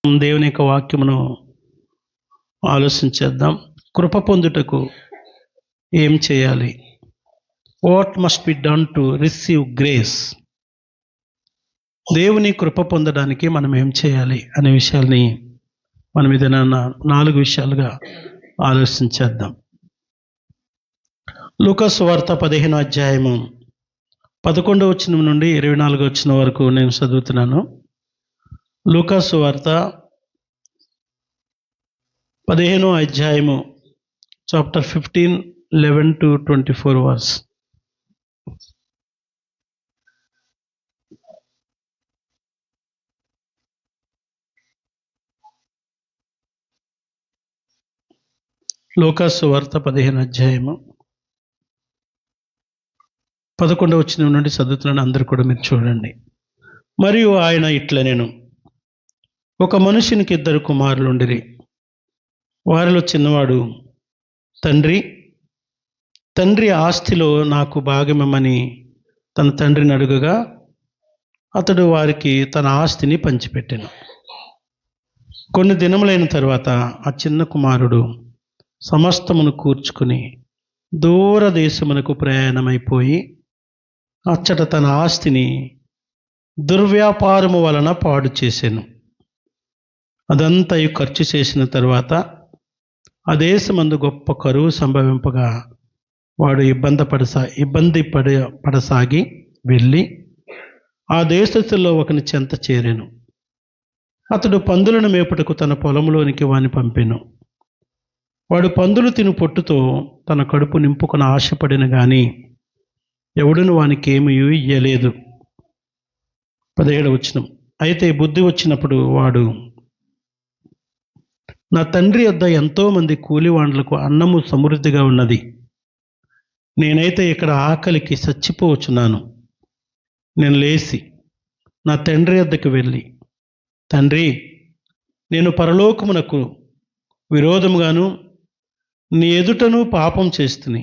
దేవుని యొక్క వాక్యమును ఆలోచించేద్దాం. కృప పొందుటకు ఏం చేయాలి? What must be done to receive grace? దేవుని కృప పొందడానికి మనం ఏం చేయాలి అనే విషయాల్ని మనం ఏదైనా 4 విషయాలుగా ఆలోచించేద్దాం. లూకా సువార్త 15వ అధ్యాయము 11వ వచనం నుండి 24వ వచనం వరకు నేను చదువుతున్నాను. లూకా సువార్త 15వ అధ్యాయము చాప్టర్ 15, 11 to 24 వర్స్. లూకా సువార్త 15వ అధ్యాయము 11వ వచనం నుండి చదువుతున్నాను. అందరూ కూడా మీరు చూడండి. మరియు ఆయన ఇట్లనెను, ఒక మనుషునికి 2 కుమారులుండిరి. వారిలో చిన్నవాడు, తండ్రి ఆస్తిలో నాకు భాగమిమ్మని తన తండ్రిని అడుగగా అతడు వారికి తన ఆస్తిని పంచిపెట్టెను. కొన్ని దినములైన తర్వాత ఆ చిన్న కుమారుడు సమస్తమును కూర్చుకుని దూర దేశమునకు ప్రయాణమైపోయి అచ్చట తన ఆస్తిని దుర్వ్యాపారము వలన పాడు చేసెను. అదంతా ఖర్చు చేసిన తర్వాత ఆ దేశమందు గొప్ప కరువు సంభవింపగా వాడు ఇబ్బంది పడసాగి వెళ్ళి ఆ దేశస్తుల్లో ఒకని చెంత చేరెను. అతడు పందులను మేపుటకు తన పొలంలోనికి వాని పంపెను. వాడు పందులు తిను పొట్టుతో తన కడుపు నింపుకొని ఆశపడిన గాని ఎవడును వానికి ఏమీ ఇయ్యలేదు. 17వ వచనం. అయితే బుద్ధి వచ్చినప్పుడు వాడు, నా తండ్రి వద్ద ఎంతోమంది కూలివాండ్లకు అన్నము సమృద్ధిగా ఉన్నది, నేనైతే ఇక్కడ ఆకలికి చచ్చిపోవచ్చున్నాను. నేను లేచి నా తండ్రి వద్దకు వెళ్ళి, తండ్రి, నేను పరలోకమునకు విరోధముగాను నీ ఎదుటను పాపం చేస్తుని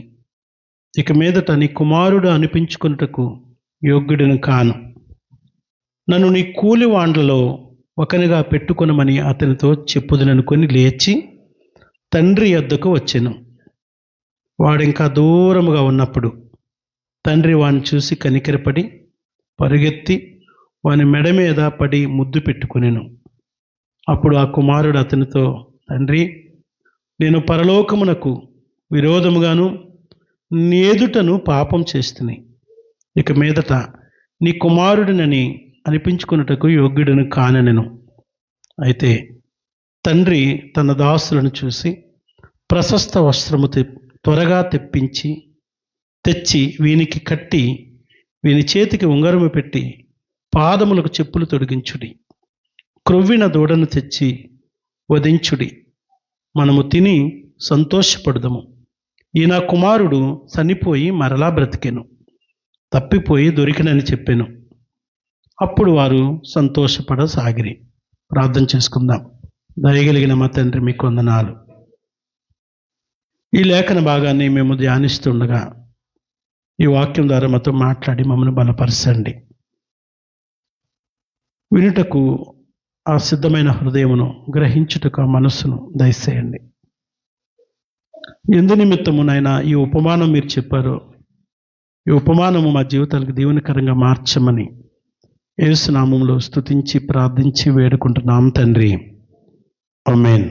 ఇక మీదట నీ కుమారుడు అనిపించుకున్నటకు యోగ్యుడిని కాను. నన్ను నీ కూలివాండ్లలో ఒకనిగా పెట్టుకొనమని అతనితో చెప్పుదుననుకొని లేచి తండ్రి యొద్దకు వచ్చెను. వాడింకా దూరముగా ఉన్నప్పుడు తండ్రి వాని చూసి కనికరపడి పరుగెత్తి వాని మెడ మీద పడి ముద్దు పెట్టుకొనెను. అప్పుడు ఆ కుమారుడు అతనితో, తండ్రి, నేను పరలోకమునకు విరోధముగాను నీ ఎదుటను పాపం చేస్తుని ఇక మీదట నీ కుమారుడినని అనిపించుకున్నటకు యోగ్యుడిని కానెను. అయితే తండ్రి తన దాసులను చూసి ప్రశస్త వస్త్రము త్వరగా తెచ్చి వీనికి కట్టి వీని చేతికి ఉంగరము పెట్టి పాదములకు చెప్పులు తొడిగించుడి, క్రొవ్విన దూడను తెచ్చి వధించుడి, మనము తిని సంతోషపడదము. ఈ నా కుమారుడు చనిపోయి మరలా బ్రతికెను, తప్పిపోయి దొరికినని చెప్పాను. అప్పుడు వారు సంతోషపడసాగిరి. ప్రార్థన చేసుకుందాం. దయగలిగిన మా తండ్రి, మీకు వందనాలు. ఈ లేఖన భాగాన్ని మేము ధ్యానిస్తుండగా ఈ వాక్యం ద్వారా మాతో మాట్లాడి మమ్మల్ని బలపరచండి. వినుటకు ఆ సిద్ధమైన హృదయమును, గ్రహించుటకు ఆ మనస్సును దయచేయండి. ఎందు నిమిత్తము నాయన ఈ ఉపమానం మీరు చెప్పారో ఈ ఉపమానము మా జీవితాలకు దీవెనకరంగా మార్చమని యేసు నామములో స్తుతించి ప్రార్థించి వేడుకుంటున్నాం తండ్రి. ఆమేన్.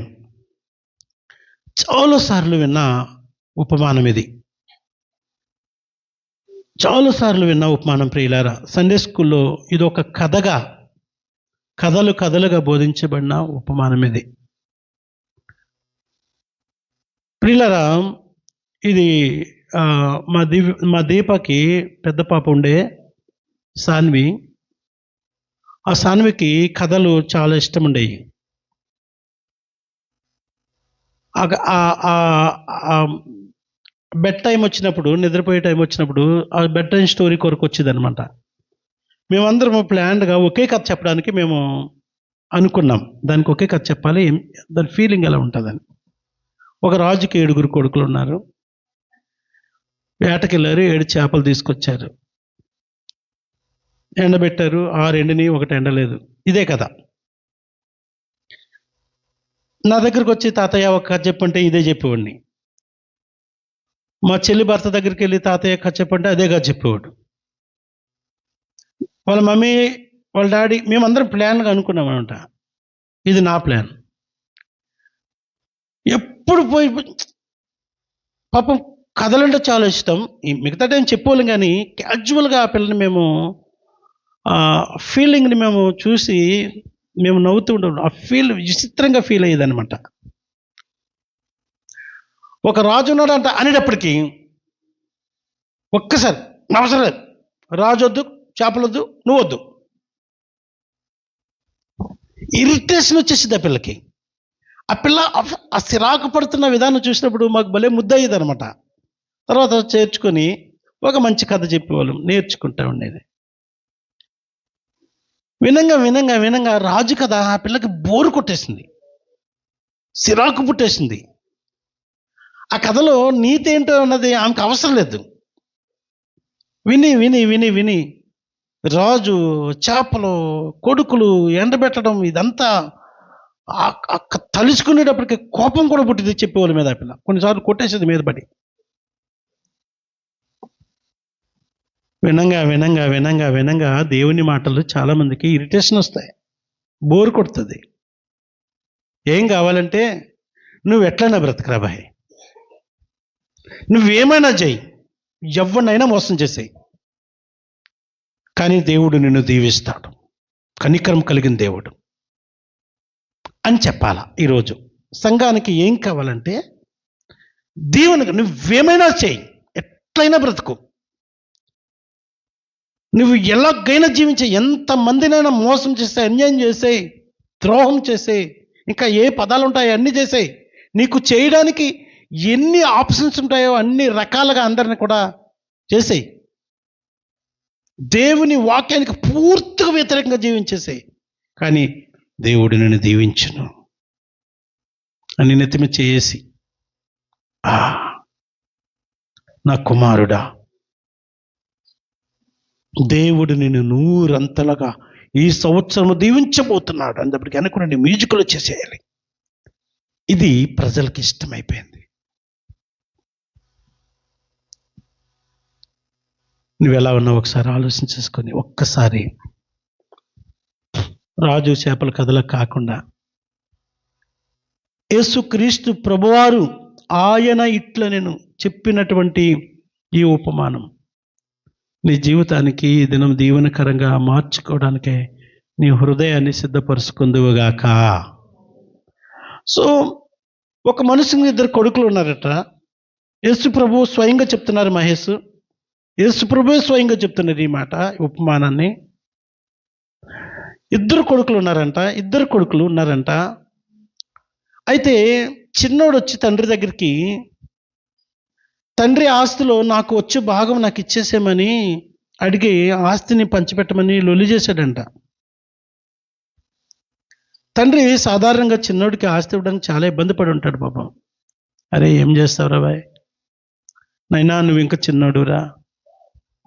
చాలాసార్లు విన్న ఉపమానం ఇది. చాలాసార్లు విన్న ఉపమానం ప్రియులారా. సండే స్కూల్లో ఇది ఒక కథలుగా బోధించబడిన ఉపమానం ఇది. ప్రియులారా, ఇది మా దీపకి పెద్ద పాప ఉండే సాన్వి. ఆ సాన్వికి కథలు చాలా ఇష్టం ఉండేవి. బెడ్ టైం వచ్చినప్పుడు, నిద్రపోయే టైం వచ్చినప్పుడు ఆ బెడ్ టైం స్టోరీ కొరకు వచ్చేది అనమాట. మేమందరము ప్లాన్డ్గా ఒకే కథ చెప్పడానికి మేము అనుకున్నాం. దానికి ఒకే కథ చెప్పాలి, దాని ఫీలింగ్ ఎలా ఉంటుందని. ఒక రాజుకి 7 కొడుకులు ఉన్నారు. వేటకెళ్ళారు, 7 చేపలు తీసుకొచ్చారు. ఎండబెట్టారు, 6 ఎండిని, 1 ఎండలేదు. ఇదే కదా. నా దగ్గరికి వచ్చి తాతయ్య ఒక కథ చెప్పంటే ఇదే చెప్పేవాడిని. మా చెల్లి భర్త దగ్గరికి వెళ్ళి తాతయ్య కథ చెప్పంటే అదే కథ చెప్పేవాడు. వాళ్ళ మమ్మీ, వాళ్ళ డాడీ మేమందరం ప్లాన్‌గా అనుకున్నామనమాట. ఇది నా ప్లాన్. ఎప్పుడు పోయి పాపం కథలంటే చాలా ఇష్టం. ఈ మిగతా టైం చెప్పేవాళ్ళం గానీ, క్యాజువల్‌గా ఆ పిల్లని మేము ఫీలింగ్‌ని మేము చూసి మేము నవ్వుతూ ఉండేవాళ్ళం. ఆ విచిత్రంగా ఫీల్ అయ్యేదనమాట. ఒక రాజు ఉన్నాడంట అనేటప్పటికి ఒక్కసారి అవసరం లేదు. రాజొద్దు, చేపలొద్దు, నువ్వొద్దు. ఇరిటేషన్ వచ్చేసిద్ది ఆ పిల్లకి. ఆ పిల్ల ఆ సిరాకు పడుతున్న విధానం చూసినప్పుడు మాకు భలే ముద్దయ్యేదనమాట. తర్వాత చేర్చుకొని ఒక మంచి కథ చెప్పేవాళ్ళం. నేర్చుకుంటా ఉండేది. వినంగా రాజు కథ ఆ పిల్లకి బోరు కొట్టేసింది. సిరాకు పుట్టేసింది. ఆ కథలో నీతి ఏంటో అన్నది ఆమెకు అవసరం లేదు. విని రాజు, చేపలు, కొడుకులు ఎండబెట్టడం ఇదంతా తలుచుకునేటప్పటికి కోపం కూడా పుట్టింది చెప్పేవాళ్ళ మీద. ఆ పిల్ల కొన్నిసార్లు కొట్టేసేది మీద పడి. వినంగా దేవుని మాటలు చాలా మందికి ఇరిటేషన్ వస్తాయి, బోరు కొడుతుంది. ఏం కావాలంటే నువ్వు ఎట్లైనా బ్రతకరా బాయ్, నువ్వేమైనా చెయ్యి, ఎవరినైనా మోసం చేసేయి, కానీ దేవుడు నిన్ను దీవిస్తాడు, కనికరం కలిగిన దేవుడు అని చెప్పాలా. ఈరోజు సంఘానికి ఏం కావాలంటే దీవెనగా నువ్వేమైనా చేయి, ఎట్లయినా బ్రతుకు, నువ్వు ఎలాగైనా జీవించే, ఎంతమందినైనా మోసం చేసే, అన్యాయం చేసే, ద్రోహం చేసే, ఇంకా ఏ పదాలు ఉంటాయో అన్నీ చేసేయి. నీకు చేయడానికి ఎన్ని ఆప్షన్స్ ఉంటాయో అన్ని రకాలుగా అందరిని కూడా చేసేయి. దేవుని వాక్యానికి పూర్తిగా వ్యతిరేకంగా జీవించేసేయి, కానీ దేవుడు నిన్ను దీవించును అని నెత్తిమి చేసి, నా కుమారుడా, దేవుడు నిన్ను నూరంతలుగా ఈ సంవత్సరము దీవించబోతున్నాడు అన్నప్పటికీ అనుకుని మ్యూజిక్లు చేసేయాలి. ఇది ప్రజలకు ఇష్టమైపోయింది. నువ్వు ఎలా ఉన్నావు ఒకసారి ఆలోచించేసుకొని, ఒక్కసారి రాజు చేపల కథలకు కాకుండా యేసుక్రీస్తు ప్రభువారు ఆయన ఇట్ల నేను చెప్పినటువంటి ఈ ఉపమానం నీ జీవితానికి ఈ దినం దీవెనకరంగా మార్చుకోవడానికే నీ హృదయాన్ని సిద్ధపరుచుకుందువుగాక. సో ఒక మనుషుని 2 కొడుకులు ఉన్నారట. యేసు ప్రభు స్వయంగా చెప్తున్నారు. మహేష్, యేసు ప్రభు స్వయంగా చెప్తున్నారు ఈ మాట, ఉపమానాన్ని. 2 కొడుకులు ఉన్నారంట. అయితే చిన్నోడు వచ్చి తండ్రి దగ్గరికి, తండ్రి ఆస్తిలో నాకు వచ్చే భాగం నాకు ఇచ్చేసేమని అడిగి ఆస్తిని పంచిపెట్టమని లొల్లి చేశాడంట. తండ్రి సాధారణంగా చిన్నోడికి ఆస్తి ఇవ్వడానికి చాలా ఇబ్బంది పడి ఉంటాడు పాపం. అరే ఏం చేస్తావురా బాయ్, నైనా నువ్వు ఇంకా చిన్నోడురా,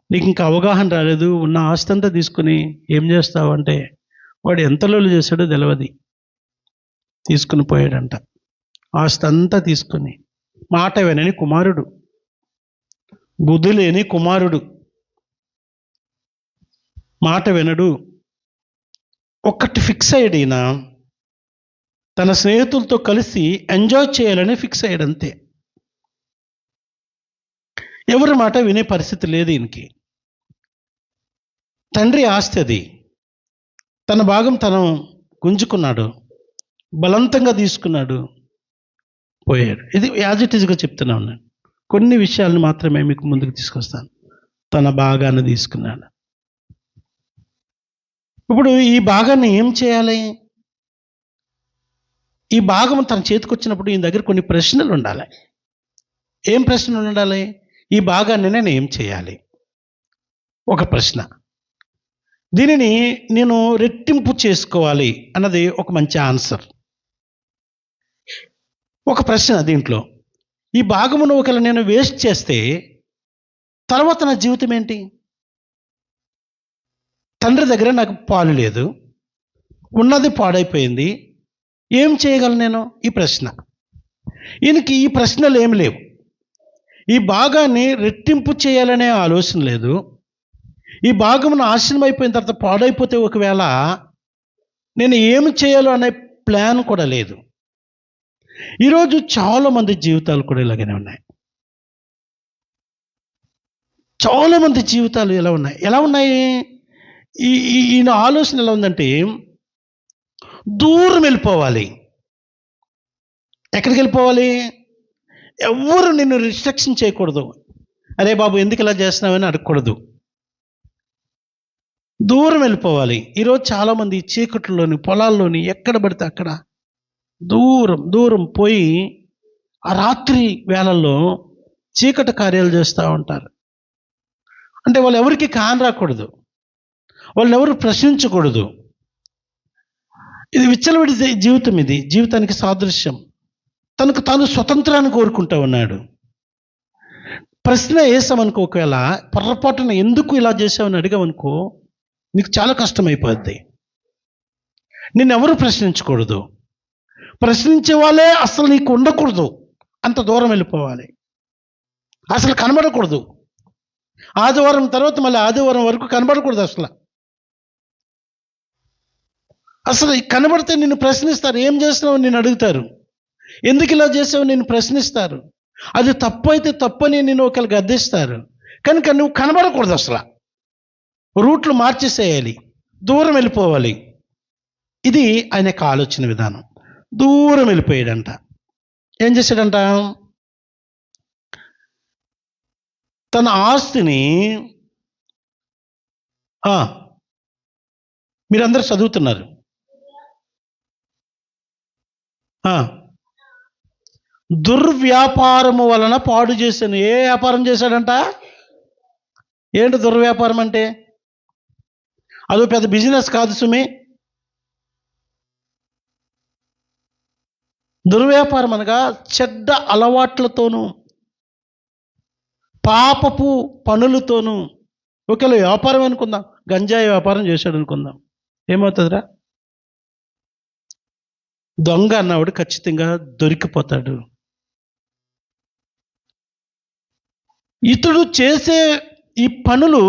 నీకు ఇంకా అవగాహన రాలేదు, ఉన్న ఆస్తి అంతా తీసుకుని ఏం చేస్తావు అంటే, వాడు ఎంత లొల్లి చేశాడో తెలియదు, తీసుకుని పోయాడంట. ఆస్తి అంతా తీసుకుని, మాట వినని కుమారుడు, బుద్ధి లేని కుమారుడు, మాట వినడు. ఒక్కటి ఫిక్స్ అయ్యాడు ఈయన, తన స్నేహితులతో కలిసి ఎంజాయ్ చేయాలని ఫిక్స్ అయ్యాడు అంతే. ఎవరి మాట వినే పరిస్థితి లేదు ఈయనకి. తండ్రి ఆస్తి అది, తన భాగం తను గుంజుకున్నాడు, బలవంతంగా తీసుకున్నాడు, పోయాడు. ఇది యాజ్ ఇట్ ఈజ్గా చెప్తున్నాను నేను. కొన్ని విషయాలను మాత్రమే మీకు ముందుకు తీసుకొస్తాను. తన భాగాన్ని తీసుకున్నాడు. ఇప్పుడు ఈ భాగాన్ని ఏం చేయాలి? ఈ భాగం తన చేతికి వచ్చినప్పుడు ఈయన దగ్గర కొన్ని ప్రశ్నలు ఉండాలి. ఏం ప్రశ్నలు ఉండాలి? ఈ భాగాన్ని నేను ఏం చేయాలి? ఒక ప్రశ్న. దీనిని నేను రెట్టింపు చేసుకోవాలి అన్నది ఒక మంచి ఆన్సర్. ఒక ప్రశ్న దీంట్లో, ఈ భాగమును ఒకవేళ నేను వేస్ట్ చేస్తే తర్వాత నా జీవితం ఏంటి? తండ్రి దగ్గర నాకు పాలు లేదు, ఉన్నది పాడైపోయింది, ఏం చేయగలను నేను? ఈ ప్రశ్న. ఈయనకి ఈ ప్రశ్నలు ఏమి లేవు. ఈ భాగాన్ని రెట్టింపు చేయాలనే ఆలోచన లేదు. ఈ భాగం నాశనం అయిపోయిన తర్వాత పాడైపోతే ఒకవేళ నేను ఏమి చేయాలో అనే ప్లాన్ కూడా లేదు. ఈరోజు చాలామంది జీవితాలు కూడా ఇలాగనే ఉన్నాయి. చాలామంది జీవితాలు ఎలా ఉన్నాయి? ఈయన ఆలోచన ఎలా ఉందంటే దూరం వెళ్ళిపోవాలి. ఎక్కడికి వెళ్ళిపోవాలి? ఎవరు నిన్ను రిస్ట్రిక్షన్ చేయకూడదు. అరే బాబు ఎందుకు ఇలా చేస్తున్నావని అడగకూడదు. దూరం వెళ్ళిపోవాలి. ఈరోజు చాలామంది చీకట్లోని, పొలాల్లోని, ఎక్కడ పడితే అక్కడ దూరం దూరం పోయి ఆ రాత్రి వేళల్లో చీకటి కార్యాలు చేస్తూ ఉంటారు. అంటే వాళ్ళు ఎవరికి కాని రాకూడదు, వాళ్ళని ఎవరు ప్రశ్నించకూడదు. ఇది విచ్చలవిడి జీవితం. ఇది జీవితానికి సాదృశ్యం. తనకు తాను స్వతంత్రాన్ని కోరుకుంటూ ఉన్నాడు. ప్రశ్న వేసామనుకో, ఒకవేళ పొరపాటున ఎందుకు ఇలా చేసావని అడిగామనుకో, నీకు చాలా కష్టమైపోద్ది. నిన్నెవరు ప్రశ్నించకూడదు. ప్రశ్నించే వాళ్ళే అసలు నీకు ఉండకూడదు. అంత దూరం వెళ్ళిపోవాలి. అసలు కనబడకూడదు. ఆదివారం తర్వాత మళ్ళీ ఆదివారం వరకు కనబడకూడదు. అసలు కనబడితే నిన్ను ప్రశ్నిస్తారు. ఏం చేస్తున్నావు నిన్ను అడుగుతారు. ఎందుకు ఇలా చేసావు నిన్ను ప్రశ్నిస్తారు. అది తప్పు అయితే తప్పని నేను ఒకరికి గద్దిస్తారు. కనుక నువ్వు కనబడకూడదు. అసలు రూట్లు మార్చేసేయాలి, దూరం వెళ్ళిపోవాలి. ఇది ఆయన యొక్క ఆలోచన విధానం. దూరం వెళ్ళిపోయాడంట. ఏం చేశాడంట? తన ఆస్తిని మీరందరూ చదువుతున్నారు. దుర్వ్యాపారము వలన పాడు చేశాను. ఏ వ్యాపారం చేశాడంట? ఏంటి దుర్వ్యాపారం అంటే? అదో పెద్ద బిజినెస్ కాదు సుమి. దుర్వ్యాపారం అనగా చెడ్డ అలవాట్లతోనూ, పాపపు పనులతోనూ. ఒకవేళ వ్యాపారం అనుకుందాం, గంజాయి వ్యాపారం చేశాడు అనుకుందాం, ఏమవుతుందిరా? దొంగ అన్నవాడు ఖచ్చితంగా దొరికిపోతాడు. ఇతడు చేసే ఈ పనులు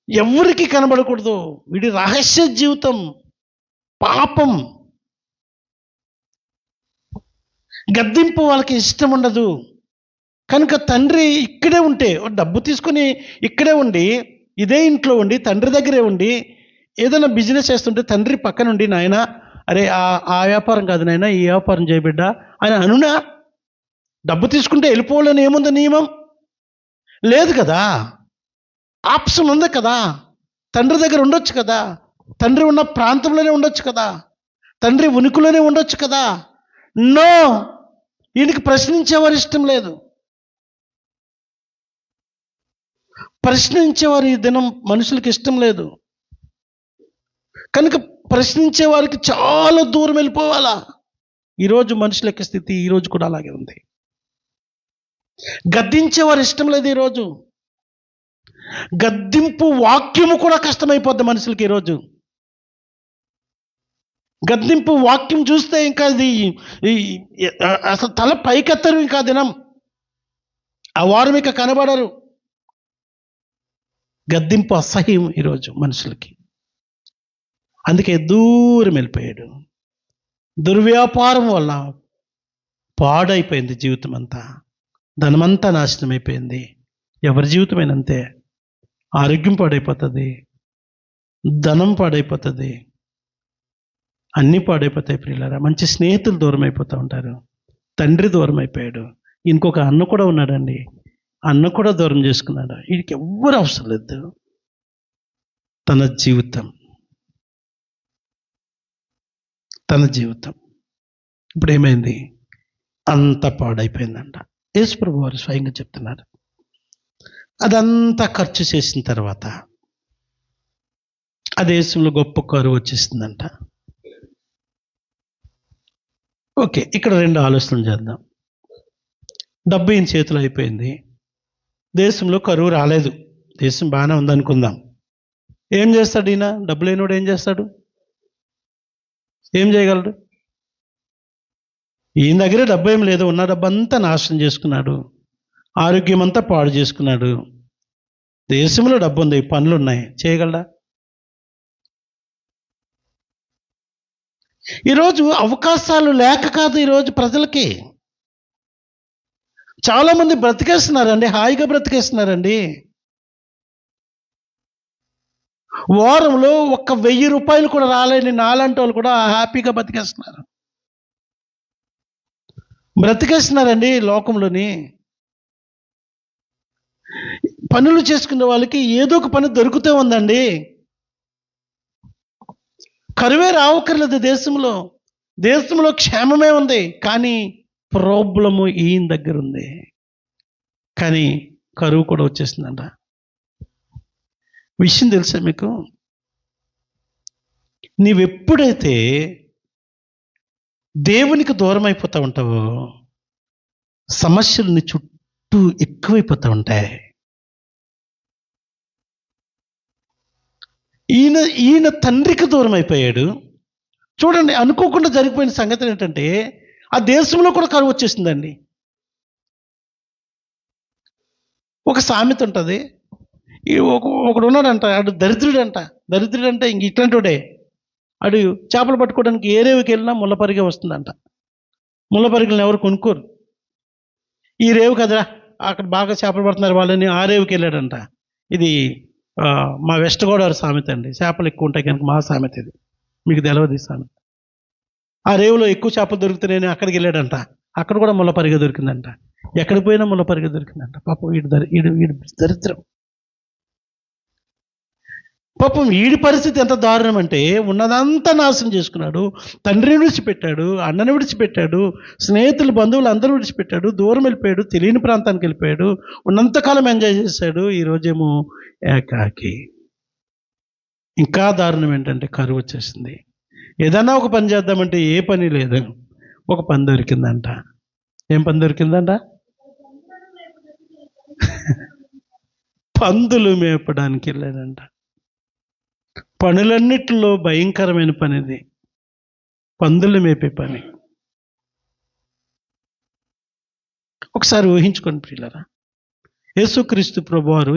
ఎవరికి కనబడకూడదు. వీడి రహస్య జీవితం, పాపం. గద్దింపు వాళ్ళకి ఇష్టం ఉండదు. కనుక తండ్రి ఇక్కడే ఉంటే, డబ్బు తీసుకుని ఇక్కడే ఉండి, ఇదే ఇంట్లో ఉండి, తండ్రి దగ్గరే ఉండి ఏదైనా బిజినెస్ చేస్తుంటే తండ్రి పక్క నుండి, నాయన అరే ఆ వ్యాపారం కాదు నాయన, ఈ వ్యాపారం చేయబిడ్డా అని అనునా? డబ్బు తీసుకుంటే వెళ్ళిపోవాలని ఏముంది? నియమం లేదు కదా. ఆప్షన్ ఉంది కదా. తండ్రి దగ్గర ఉండొచ్చు కదా. తండ్రి ఉన్న ప్రాంతంలోనే ఉండొచ్చు కదా. తండ్రి ఉనికిలోనే ఉండొచ్చు కదా. నో, ఈయనకి ప్రశ్నించేవారు ఇష్టం లేదు. ప్రశ్నించేవారు ఈ దినం మనుషులకి ఇష్టం లేదు. కనుక ప్రశ్నించే వారికి చాలా దూరం వెళ్ళిపోవాలా. ఈరోజు మనుషుల యొక్క స్థితి ఈరోజు కూడా అలాగే ఉంది. గద్దించేవారు ఇష్టం లేదు. ఈరోజు గద్దింపు వాక్యము కూడా కష్టమైపోద్ది మనుషులకి. ఈరోజు గద్దింపు వాక్యం చూస్తే ఇంకా అది అసలు తల పైకెత్తరు. ఇంకా దినం ఆ వారు ఇక కనబడరు. గద్దింపు అసహ్యం ఈరోజు మనుషులకి. అందుకే దూరం వెళ్ళిపోయాడు. దుర్వ్యాపారం వల్ల పాడైపోయింది జీవితం అంతా. ధనమంతా నాశనం అయిపోయింది. ఎవరి జీవితమైనంతే. ఆరోగ్యం పాడైపోతుంది, ధనం పాడైపోతుంది, అన్నీ పాడైపోతాయి ప్రియులారా. మంచి స్నేహితులు దూరం అయిపోతూ ఉంటారు. తండ్రి దూరం అయిపోయాడు. ఇంకొక అన్న కూడా ఉన్నాడండి, అన్న కూడా దూరం చేసుకున్నాడు. వీడికి ఎవ్వరు అవసరం లేదు. తన జీవితం ఇప్పుడు ఏమైంది? అంత పాడైపోయిందంట. యేసు ప్రభు వారు స్వయంగా చెప్తున్నారు. అదంతా ఖర్చు చేసిన తర్వాత ఆ దేశంలో గొప్ప కరువు వచ్చేస్తుందంట. ఓకే, ఇక్కడ 2 ఆలోచనలు చేద్దాం. డబ్బు ఈయన చేతిలో అయిపోయింది. దేశంలో కరువు రాలేదు. దేశం బాగానే ఉందనుకుందాం. ఏం చేస్తాడు ఈయన? డబ్బు లేనివాడు ఏం చేస్తాడు? ఏం చేయగలడు? ఈయన దగ్గర డబ్బు ఏం లేదు, ఉన్న డబ్బంతా నాశనం చేసుకున్నాడు, ఆరోగ్యం అంతా పాడు చేసుకున్నాడు. దేశంలో డబ్బు ఉంది, పనులు ఉన్నాయి, చేయగలడా? ఈరోజు అవకాశాలు లేక కాదు, ఈరోజు ప్రజలకి చాలామంది బ్రతికేస్తున్నారండి, హాయిగా బ్రతికేస్తున్నారండి. వారంలో ఒక్క 1000 రూపాయలు కూడా రాలేని నాలాంటి వాళ్ళు కూడా హ్యాపీగా బ్రతికేస్తున్నారండి లోకంలోని. పనులు చేసుకునే వాళ్ళకి ఏదో ఒక పని దొరుకుతూ ఉందండి. కరువే రావక్కర్లేదు దేశంలో క్షేమమే ఉంది. కానీ ప్రాబ్లము ఈయన దగ్గర ఉంది. కానీ కరువు కూడా వచ్చేసిందంట. విషయం తెలుసా మీకు? నీవెప్పుడైతే దేవునికి దూరం అయిపోతూ ఉంటావో సమస్యలు నీ చుట్టూ ఎక్కువైపోతూ ఉంటాయి. ఈయన తండ్రికి దూరం అయిపోయాడు. చూడండి, అనుకోకుండా జరిగిపోయిన సంగతి ఏంటంటే ఆ దేశంలో కూడా కరువు వచ్చేసిందండి. ఒక సామెత ఉంటుంది, ఒకడు ఉన్నాడంట, ఆడు దరిద్రుడంటే ఇంక ఇట్లాంటివాడే. ఆడు చేపలు పట్టుకోవడానికి ఏ రేవుకి వెళ్ళినా ముళ్ళపరిగే వస్తుందంట. ముళ్ళపరిగలను ఎవరు కొనుక్కోరు. ఈ రేవు కదరా, అక్కడ బాగా చేపలు పడుతున్నారు వాళ్ళని, ఆ రేవుకి వెళ్ళాడంట. ఇది మా వెస్ట్ గోదావరి సామెత అండి. చేపలు ఎక్కువ ఉంటాయి కనుక మా సామెత ఇది, మీకు తెలవదు ఈ సామెత. ఆ రేవులో ఎక్కువ చేపలు దొరుకుతున్నాయని అక్కడికి వెళ్ళాడంట. అక్కడ కూడా ముళ్ళపరిగ దొరికిందంట. ఎక్కడికి పోయినా ముళ్ళపరిగ దొరికిందంట. పాపం వీడి దరిద్రం. పాపం వీడి పరిస్థితి ఎంత దారుణం అంటే ఉన్నదంతా నాశనం చేసుకున్నాడు. తండ్రిని విడిచిపెట్టాడు, అన్నని విడిచిపెట్టాడు, స్నేహితులు బంధువులు అందరూ విడిచిపెట్టాడు, దూరం వెళ్ళిపోయాడు, తెలియని ప్రాంతానికి వెళ్ళిపోయాడు, ఉన్నంతకాలం ఎంజాయ్ చేశాడు. ఈరోజేమో ఏకాకి. ఇంకా దారుణం ఏంటంటే కరువు వచ్చేసింది. ఏదన్నా ఒక పని చేద్దామంటే ఏ పని లేదు. ఒక పని దొరికిందంట. ఏం పని దొరికిందంట? పందులు మేపడానికి వెళ్ళాడంట. పనులన్నిటిలో భయంకరమైన పని ఇది, పందులు మేపే పని. ఒకసారి ఊహించుకోండి ప్రియులారా, యేసుక్రీస్తు ప్రభువారు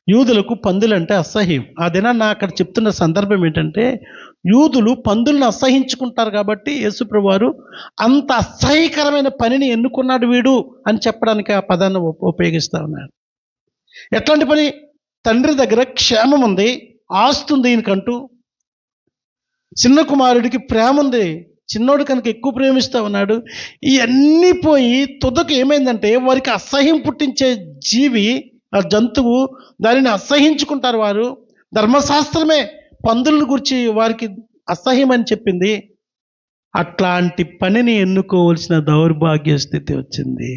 యూదులకు పందులంటే అసహ్యం. ఆ దినాన్న అక్కడ చెప్తున్న సందర్భం ఏంటంటే యూదులు పందులను అసహించుకుంటారు కాబట్టి యేసు ప్రభువారు అంత అసహ్యకరమైన పనిని ఎన్నుకున్నాడు వీడు అని చెప్పడానికి ఆ పదాన్ని ఉపయోగిస్తూ ఉన్నాడు. ఎట్లాంటి పని? తండ్రి దగ్గర క్షేమం ఉంది, ఆస్తి ఉంది ఈయనకంటూ, చిన్న కుమారుడికి ప్రేమ ఉంది, చిన్నోడు కనుక ఎక్కువ ప్రేమిస్తూ ఉన్నాడు. ఇవన్నీ పోయి తుదకు ఏమైందంటే వారికి అసహ్యం పుట్టించే జీవి, ఆ జంతువు, దానిని అసహించుకుంటారు వారు. ధర్మశాస్త్రమే పందులను గురించి వారికి అసహ్యం అని చెప్పింది. అట్లాంటి పనిని ఎన్నుకోవాల్సిన దౌర్భాగ్య స్థితి వచ్చింది.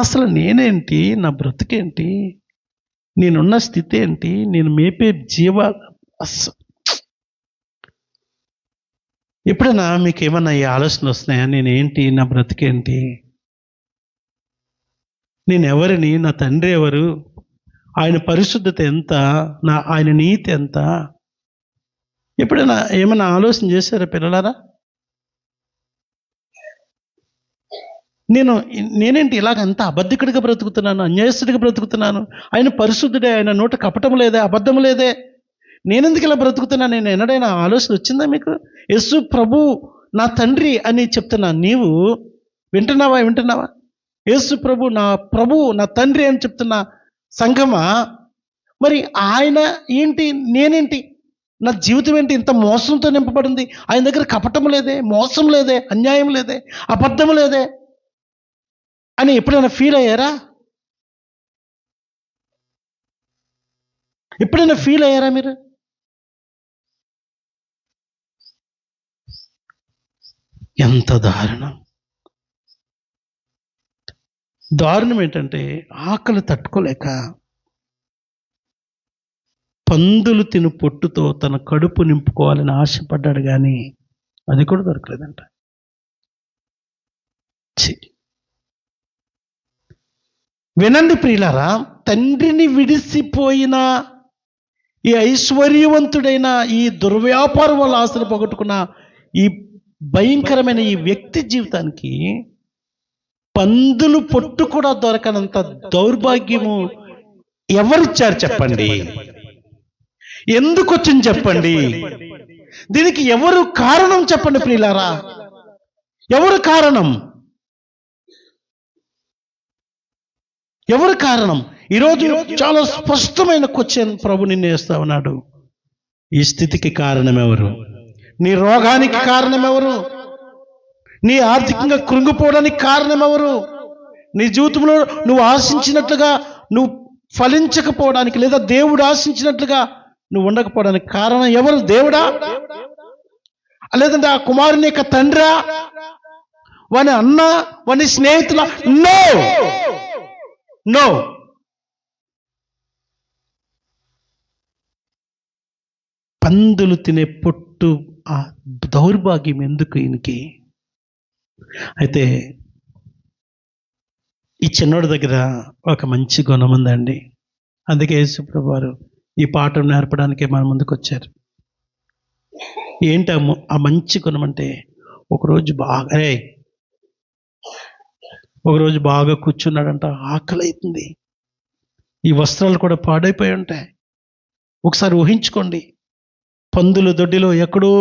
అసలు నేనేంటి, నా బ్రతుకేంటి, నేనున్న స్థితి ఏంటి, నేను మేపే ఎప్పుడైనా మీకు ఏమన్నా ఈ ఆలోచన వస్తున్నాయా? నేనేంటి, నా బ్రతికేంటి, నేను ఎవరిని, నా తండ్రి ఎవరు, ఆయన పరిశుద్ధత ఎంత, ఆయన నీతి ఎంత? ఎప్పుడైనా ఏమన్నా ఆలోచన చేశారా పిల్లలారా? నేనేంటి ఇలాగంత అబద్ధికుడిగా బ్రతుకుతున్నాను, అన్యాయస్తుడిగా బ్రతుకుతున్నాను, ఆయన పరిశుద్ధుడే, ఆయన నోట కపటం లేదే, అబద్ధం లేదే, నేనెందుకు ఇలా బ్రతుకుతున్నాను? నేను ఎన్నడైనా ఆలోచన వచ్చిందా మీకు? యేసు ప్రభు నా తండ్రి అని చెప్తున్నా, నీవు వింటున్నావా? యేసు ప్రభు నా తండ్రి అని చెప్తున్న సంఘమా, మరి ఆయన ఏంటి, నేనేంటి, నా జీవితం ఏంటి ఇంత మోసంతో నింపబడింది? ఆయన దగ్గర కపటం లేదే, మోసం లేదే, అన్యాయం లేదే, అబద్ధం లేదే అని ఎప్పుడైనా ఫీల్ అయ్యారా? మీరు? ఎంత దారుణం ఏంటంటే ఆకలి తట్టుకోలేక పందులు తిను పొట్టుతో తన కడుపు నింపుకోవాలని ఆశపడ్డాడు, కానీ అది కూడా దొరకలేదంట. వినండి ప్రియులారా, తండ్రిని విడిసిపోయిన ఈ ఐశ్వర్యవంతుడైన ఈ దుర్వ్యాపారం వల్ల ఆస్తులు పోగొట్టుకున్న ఈ భయంకరమైన ఈ వ్యక్తి జీవితానికి పందులు పొట్టు కూడా దొరకనంత దౌర్భాగ్యము ఎవరిచ్చారు చెప్పండి? ఎందుకు వచ్చింది చెప్పండి? దీనికి ఎవరు కారణం చెప్పండి ప్రియులారా? ఎవరు కారణం? ఎవరు కారణం? ఈరోజు చాలా స్పష్టమైన క్వశ్చన్ ప్రభు నిన్ను వేస్తా ఉన్నాడు. ఈ స్థితికి కారణం ఎవరు? నీ రోగానికి కారణం ఎవరు? నీ ఆర్థికంగా కృంగిపోవడానికి కారణం ఎవరు? నీ జీవితంలో నువ్వు ఆశించినట్లుగా నువ్వు ఫలించకపోవడానికి, లేదా దేవుడు ఆశించినట్లుగా నువ్వు ఉండకపోవడానికి కారణం ఎవరు? దేవుడా? లేదంటే ఆ కుమారుని యొక్క తండ్రా, వాని అన్న, వాని స్నేహితుల? No no. పందులు తినే పొట్టు ఆ దౌర్భాగ్యం ఎందుకు ఈయనకి? అయితే ఈ చిన్నోడి దగ్గర ఒక మంచి గుణం ఉందండి. అందుకే యేసుప్రభు వారు ఈ పాఠం నేర్పడానికే మన ముందుకు వచ్చారు. ఏంటి ఆ మంచి గుణం అంటే, ఒకరోజు బాగా కూర్చున్నాడంట. ఆకలి అవుతుంది, ఈ వస్త్రాలు కూడా పాడైపోయి ఉంటాయి. ఒకసారి ఊహించుకోండి, పందుల దొడ్డిలో ఎక్కడో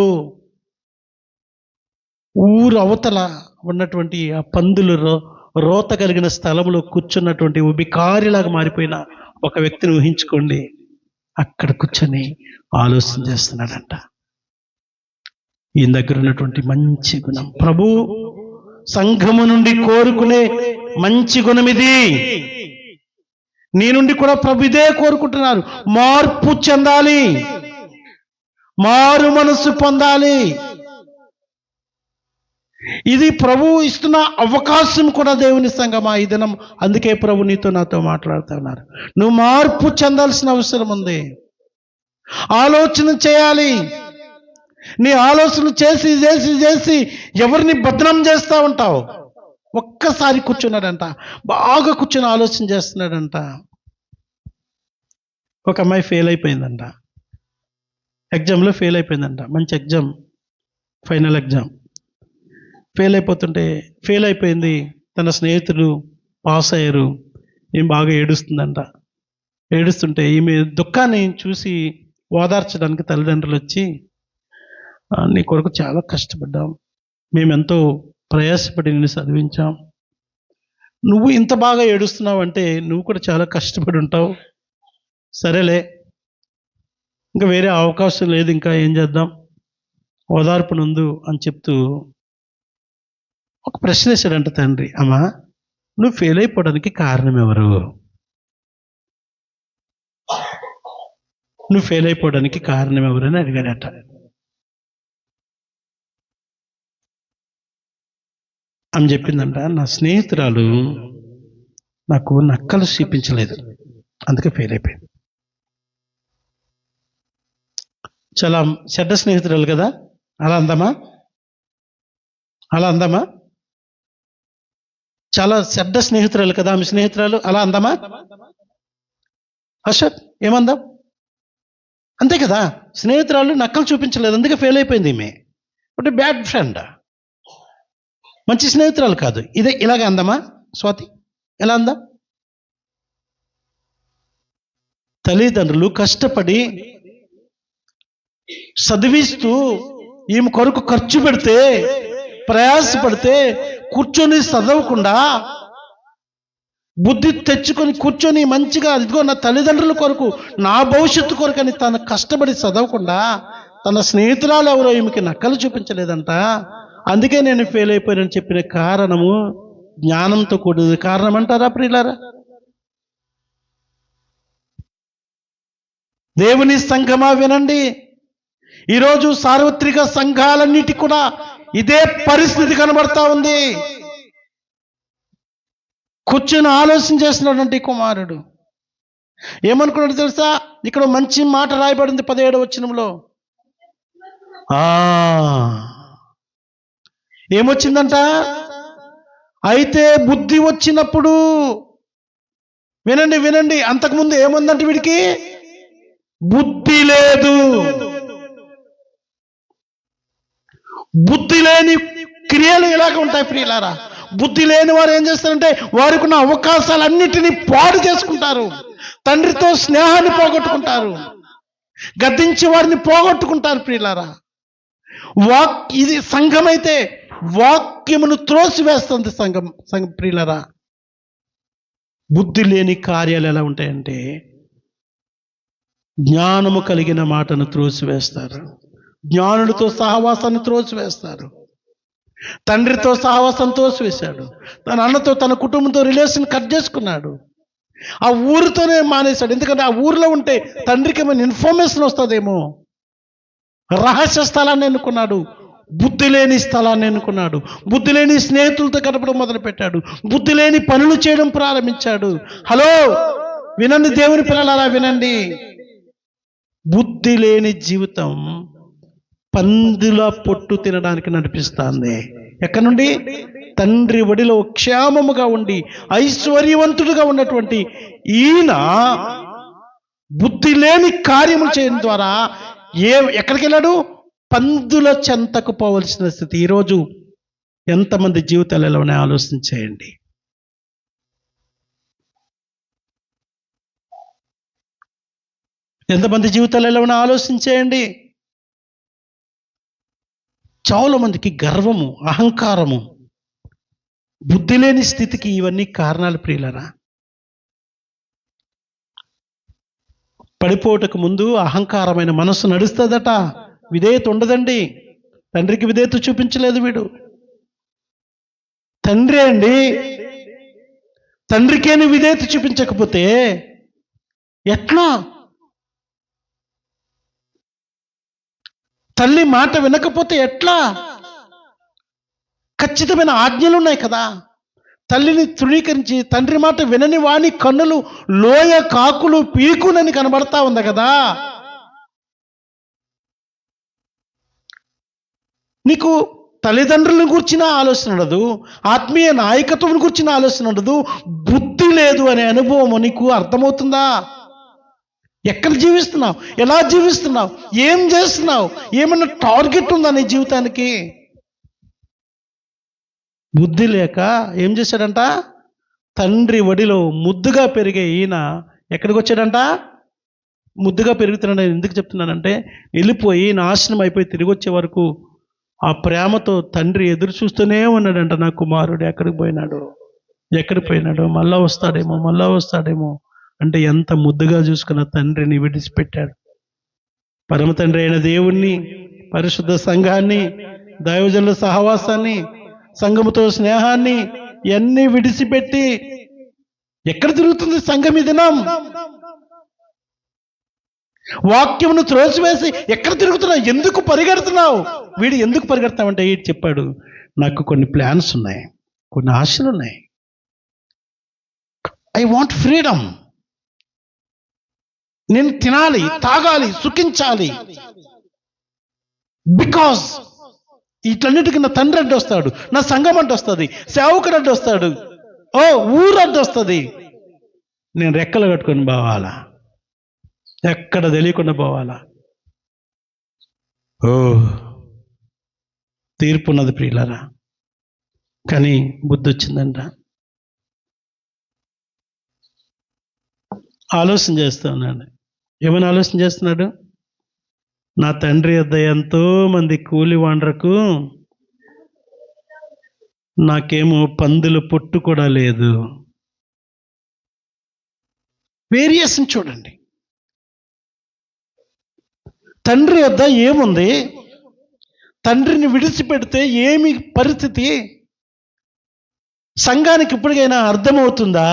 ఊరు అవతల ఉన్నటువంటి ఆ పందులు రోత కలిగిన స్థలంలో కూర్చున్నటువంటి ఉబికారిలాగా మారిపోయిన ఒక వ్యక్తిని ఊహించుకోండి. అక్కడ కూర్చొని ఆలోచన చేస్తున్నాడంట. ఈయన దగ్గర ఉన్నటువంటి మంచి గుణం, ప్రభు సంఘము నుండి కోరుకునే మంచి గుణం ఇది. నీ నుండి కూడా ప్రభు ఇదే కోరుకుంటున్నారు. మార్పు చెందాలి, మారు మనసు పొందాలి. ఇది ప్రభు ఇస్తున్న అవకాశం కూడా దేవుని సంఘమా ఈ దినం. అందుకే ప్రభు నీతో నాతో మాట్లాడుతున్నారు. నువ్వు మార్పు చెందాల్సిన అవసరం ఉంది. ఆలోచన చేయాలి. నీ ఆలోచన చేసి చేసి చేసి ఎవరిని బదనం చేస్తూ ఉంటావు? ఒక్కసారి కూర్చున్నాడంట, బాగా కూర్చొని ఆలోచన చేస్తున్నాడంట. ఒక అమ్మాయి ఫెయిల్ అయిపోయిందంట, ఎగ్జామ్లో ఫెయిల్ అయిపోయిందంట. మంచి ఎగ్జామ్, ఫైనల్ ఎగ్జామ్. ఫెయిల్ అయిపోయింది. తన స్నేహితులు పాస్ అయ్యారు. ఈమె బాగా ఏడుస్తుందంట. ఏడుస్తుంటే ఈమె దుఃఖాన్ని చూసి ఓదార్చడానికి తల్లిదండ్రులు వచ్చి, నీ కొరకు చాలా కష్టపడ్డాం, మేమెంతో ప్రయాసపడి నిన్ను చదివించాం, నువ్వు ఇంత బాగా ఏడుస్తున్నావు అంటే నువ్వు కూడా చాలా కష్టపడి ఉంటావు, సరేలే ఇంకా వేరే అవకాశం లేదు, ఇంకా ఏం చేద్దాం, ఓదార్పు నందు అని చెప్తూ ఒక ప్రశ్న వేశాడంట తండ్రి. అమ్మా, నువ్వు ఫెయిల్ అయిపోవడానికి కారణం ఎవరు? నువ్వు ఫెయిల్ అయిపోవడానికి కారణం ఎవరు అని అడిగాడట. ఆమె చెప్పిందంట, నా స్నేహితురాలు నాకు నక్కలు చూపించలేదు, అందుకే ఫెయిల్ అయిపోయింది. చాలా చెడ్డ స్నేహితురాలు కదా, అలా అందామా? చాలా చెడ్డ స్నేహితురాలు కదా ఆమె స్నేహితురాలు, అలా అందామా? అషత్ ఏమందాం? అంతే కదా, స్నేహితురాలు నక్కలు చూపించలేదు అందుకే ఫెయిల్ అయిపోయింది. ఈమె ఒకటి బ్యాడ్ ఫ్రెండ్, మంచి స్నేహితురాలు కాదు. ఇదే ఇలాగ అందామా స్వాతి? ఎలా అందా? తల్లిదండ్రులు కష్టపడి చదివిస్తూ ఈమె కొరకు ఖర్చు పెడితే, ప్రయాసపడితే, కూర్చొని చదవకుండా బుద్ధి తెచ్చుకొని కూర్చొని మంచిగా ఇదిగో నా తల్లిదండ్రుల కొరకు, నా భవిష్యత్తు కొరకు అని తను కష్టపడి చదవకుండా తన స్నేహితురాలు ఎవరో ఈమెకి నక్కలు చూపించలేదంట, అందుకే నేను ఫెయిల్ అయిపోయానని చెప్పిన కారణము జ్ఞానంతో కూడినది. కారణం అంటారా ప్రియులారా? దేవుని సంఘమా వినండి, ఈరోజు సార్వత్రిక సంఘాలన్నిటి కూడా ఇదే పరిస్థితి కనబడతా ఉంది. కూర్చొని ఆలోచన చేస్తున్నటువంటి కుమారుడు ఏమనుకున్నాడు తెలుసా? ఇక్కడ మంచి మాట రాయబడింది 17వ వచనంలో. ఏమొచ్చిందంట? అయితే బుద్ధి వచ్చినప్పుడు, వినండి, అంతకుముందు ఏముందంటే వీడికి బుద్ధి లేదు. బుద్ధి లేని క్రియలు ఇలాగ ఉంటాయి ప్రియులారా. బుద్ధి లేని వారు ఏం చేస్తారంటే వారికి ఉన్న అవకాశాలన్నిటినీ పాడు చేసుకుంటారు. తండ్రితో స్నేహాన్ని పోగొట్టుకుంటారు. గద్దించి వారిని పోగొట్టుకుంటారు ప్రియులారా. ఇది సంఘం అయితే వాక్యమును త్రోసివేస్తుంది సంఘం ప్రియులారా. బుద్ధి లేని కార్యాలు ఎలా ఉంటాయంటే జ్ఞానము కలిగిన మాటను త్రోసివేస్తారు. జ్ఞానులతో సహవాసాన్ని త్రోసివేస్తారు. తండ్రితో సహవాసం త్రోసివేశాడు. తన అన్నతో తన కుటుంబంతో రిలేషన్ కట్ చేసుకున్నాడు. ఆ ఊరితోనే మానేశాడు. ఎందుకంటే ఆ ఊరిలో ఉంటే తండ్రికి ఏమైనా ఇన్ఫర్మేషన్ వస్తుందేమో. రహస్య స్థలాన్ని ఎన్నుకున్నాడు. బుద్ధి లేని స్థలాన్ని ఎన్నుకున్నాడు. బుద్ధి లేని స్నేహితులతో గడపడం మొదలుపెట్టాడు. బుద్ధి లేని పనులు చేయడం ప్రారంభించాడు. హలో వినండి, దేవుని పిల్లలారా వినండి. బుద్ధి లేని జీవితం పందుల పొట్టు తినడానికి నడిపిస్తుంది. ఎక్కడి నుండి? తండ్రి ఒడిలో క్షేమముగా ఉండి ఐశ్వర్యవంతుడుగా ఉన్నటువంటి ఈయన బుద్ధి లేని కార్యములు చేయడం ద్వారా ఎక్కడికి వెళ్ళాడు? పందుల చెంతకు పోవలసిన స్థితి. ఈరోజు ఎంతమంది జీవితాలు ఎలా ఉన్నాయో ఆలోచన చేయండి. ఎంతమంది జీవితాలు ఎలా ఉన్నాయో ఆలోచన చేయండి. చాలా మందికి గర్వము, అహంకారము, బుద్ధి లేని స్థితికి ఇవన్నీ కారణాలు ప్రియులరా. పడిపోవటకు ముందు అహంకారమైన మనస్సు నడుస్తుందట, విధేయత ఉండదండి. తండ్రికి విధేయత చూపించలేదు వీడు. తండ్రి అండి, తండ్రికేని విధేయత చూపించకపోతే ఎట్లా? తల్లి మాట వినకపోతే ఎట్లా? ఖచ్చితమైన ఆజ్ఞలు ఉన్నాయి కదా. తల్లిని తృణీకరించి తండ్రి మాట వినని వాని కన్నులు లోయ కాకులు పీకునని కనబడతా ఉంది కదా. నీకు తల్లిదండ్రులను గురించిన ఆలోచన ఉండదు, ఆత్మీయ నాయకత్వం గురించిన ఆలోచన ఉండదు, బుద్ధి లేదు అనే అనుభవం నీకు అర్థమవుతుందా? ఎక్కడ జీవిస్తున్నావు? ఎలా జీవిస్తున్నావు? ఏం చేస్తున్నావు? ఏమన్నా టార్గెట్ ఉందా నీ జీవితానికి? బుద్ధి లేక ఏం చేశాడంట? తండ్రి ఒడిలో ముద్దుగా పెరిగే ఈయన ఎక్కడికి వచ్చాడంట? ముద్దుగా పెరుగుతున్నాడు. ఎందుకు చెప్తున్నానంటే వెళ్ళిపోయి నాశనం అయిపోయి తిరిగి వచ్చే వరకు ఆ ప్రేమతో తండ్రి ఎదురు చూస్తూనే ఉన్నాడంట. నా కుమారుడు ఎక్కడికి పోయినాడు, మళ్ళా వస్తాడేమో అంటే ఎంత ముద్దుగా చూసుకున్న తండ్రిని విడిచిపెట్టాడు. పరమ తండ్రి అయిన దేవుణ్ణి, పరిశుద్ధ సంఘాన్ని, దైవజనుల సహవాసాన్ని, సంఘముతో స్నేహాన్ని ఇవన్నీ విడిచిపెట్టి ఎక్కడ తిరుగుతుంది సంఘం ఈ దినం? వాక్యమును త్రోసివేసి ఎక్కడ తిరుగుతున్నావు? ఎందుకు పరిగెడుతున్నావు? వీడు ఎందుకు పరిగెడతామంటే వీడు చెప్పాడు, నాకు కొన్ని ప్లాన్స్ ఉన్నాయి, కొన్ని ఆశలు ఉన్నాయి. I want freedom. నేను తినాలి, తాగాలి, సుఖించాలి. బికాజ్ వీటన్నిటికీ నా తండ్రి అడ్డు వస్తాడు, నా సంఘం అడ్డు వస్తుంది, సేవకుడు అడ్డు వస్తాడు, ఊరు అడ్డు వస్తుంది. నేను రెక్కలు కట్టుకొని పోవాలా, ఎక్కడ తెలియకుండా పోవాలా? తీర్పు ఉన్నది ప్రియులారా. కానీ బుద్ధి వచ్చిందంట. ఆలోచన చేస్తూ ఉన్నాడు. ఏమైనా ఆలోచన చేస్తున్నాడు? నా తండ్రి వద్ద ఎంతో మంది కూలి వాండ్రకు నాకేమో పందుల పొట్టు కూడా లేదు. వేరియేషన్ చూడండి. తండ్రి వద్ద ఏముంది? తండ్రిని విడిచిపెడితే ఏమి పరిస్థితి? సంఘానికి ఇప్పటికైనా అర్థమవుతుందా?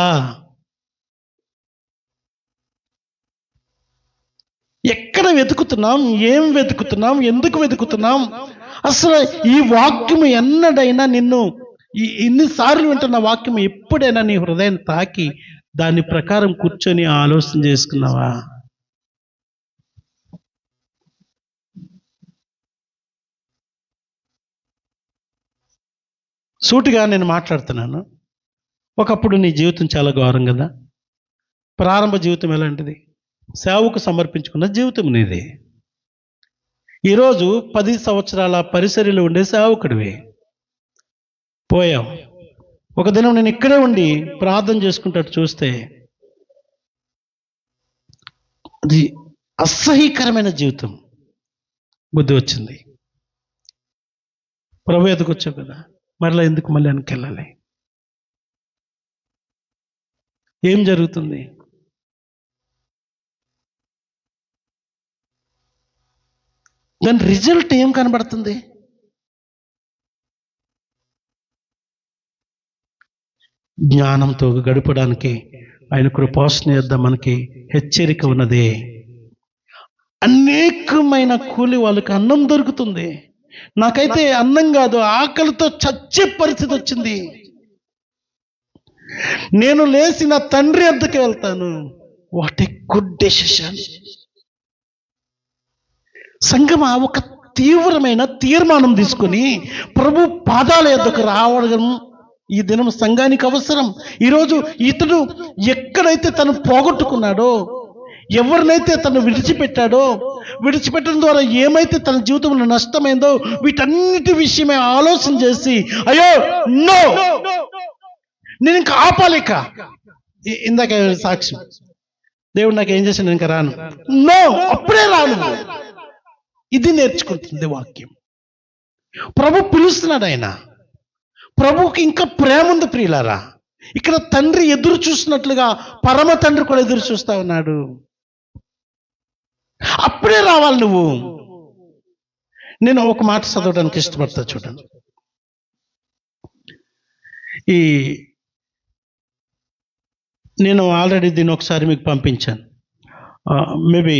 ఎక్కడ వెతుకుతున్నాం? ఏం వెతుకుతున్నాం? ఎందుకు వెతుకుతున్నాం? అసలు ఈ వాక్యం ఎన్నడైనా నిన్ను ఇన్నిసార్లు వింటున్న వాక్యం ఎప్పుడైనా నీ హృదయం తాకి దాని ప్రకారం కూర్చొని ఆలోచన చేసుకున్నావా? సూటిగా నేను మాట్లాడుతున్నాను. ఒకప్పుడు నీ జీవితం చాలా ఘోరం కదా. ప్రారంభ జీవితం ఎలాంటిది? సేవకు సమర్పించుకున్న జీవితం నీది. ఈరోజు 10 సంవత్సరాల పరిసరిలో ఉండే సేవకుడివి పోయావు. ఒక దినం నేను ఇక్కడే ఉండి ప్రార్థన చేసుకుంటట్టు చూస్తే అది అసహ్యకరమైన జీవితం. బుద్ధి వచ్చింది. ప్రభు ఎదుకు వచ్చావు కదా, మరలా ఎందుకు మళ్ళీ వెనకెళ్ళాలి? ఏం జరుగుతుంది? దాని రిజల్ట్ ఏం కనబడుతుంది? జ్ఞానంతో గడపడానికి ఆయన కృపాసన యొద్ద మనకి హెచ్చరిక ఉన్నది. అనేకమైన కూలి వాళ్ళకి అన్నం దొరుకుతుంది. నాకైతే అన్నం కాదు, ఆకలితో చచ్చే పరిస్థితి వచ్చింది. నేను లేచి నా తండ్రి వద్దకు వెళ్తాను. What a good decision. సంగమా, ఒక తీవ్రమైన తీర్మానం తీసుకుని ప్రభు పాదాల యొద్దకు రావడం ఈ దినం సంఘానికి అవసరం. ఈరోజు ఇతడు ఎక్కడైతే తను పోగొట్టుకున్నాడో, ఎవరినైతే తను విడిచిపెట్టడం ద్వారా ఏమైతే తన జీవితంలో నష్టమైందో, వీటన్నిటి విషయమే ఆలోచన చేసి, అయ్యో నో, నేను ఇంకా ఆపాలిక. ఇందాక సాక్ష్యం, దేవుడు నాకు ఏం చేశాను, ఇంకా రాను. నో, అప్పుడే రాను. ఇది నేర్చుకుంటుంది వాక్యం. ప్రభు పిలుస్తున్నాడు. ఆయన ప్రభువుకి ఇంకా ప్రేమ ఉంది ప్రియులారా. ఇక్కడ తండ్రి ఎదురు చూస్తున్నట్లుగా పరమ తండ్రి కూడా ఎదురు చూస్తా ఉన్నాడు. అప్పుడే రావాలి నువ్వు. నేను ఒక మాట చదవడానికి ఇష్టపడతా, చూడండి. నేను ఆల్రెడీ దీన్ని ఒకసారి మీకు పంపించాను. మేబీ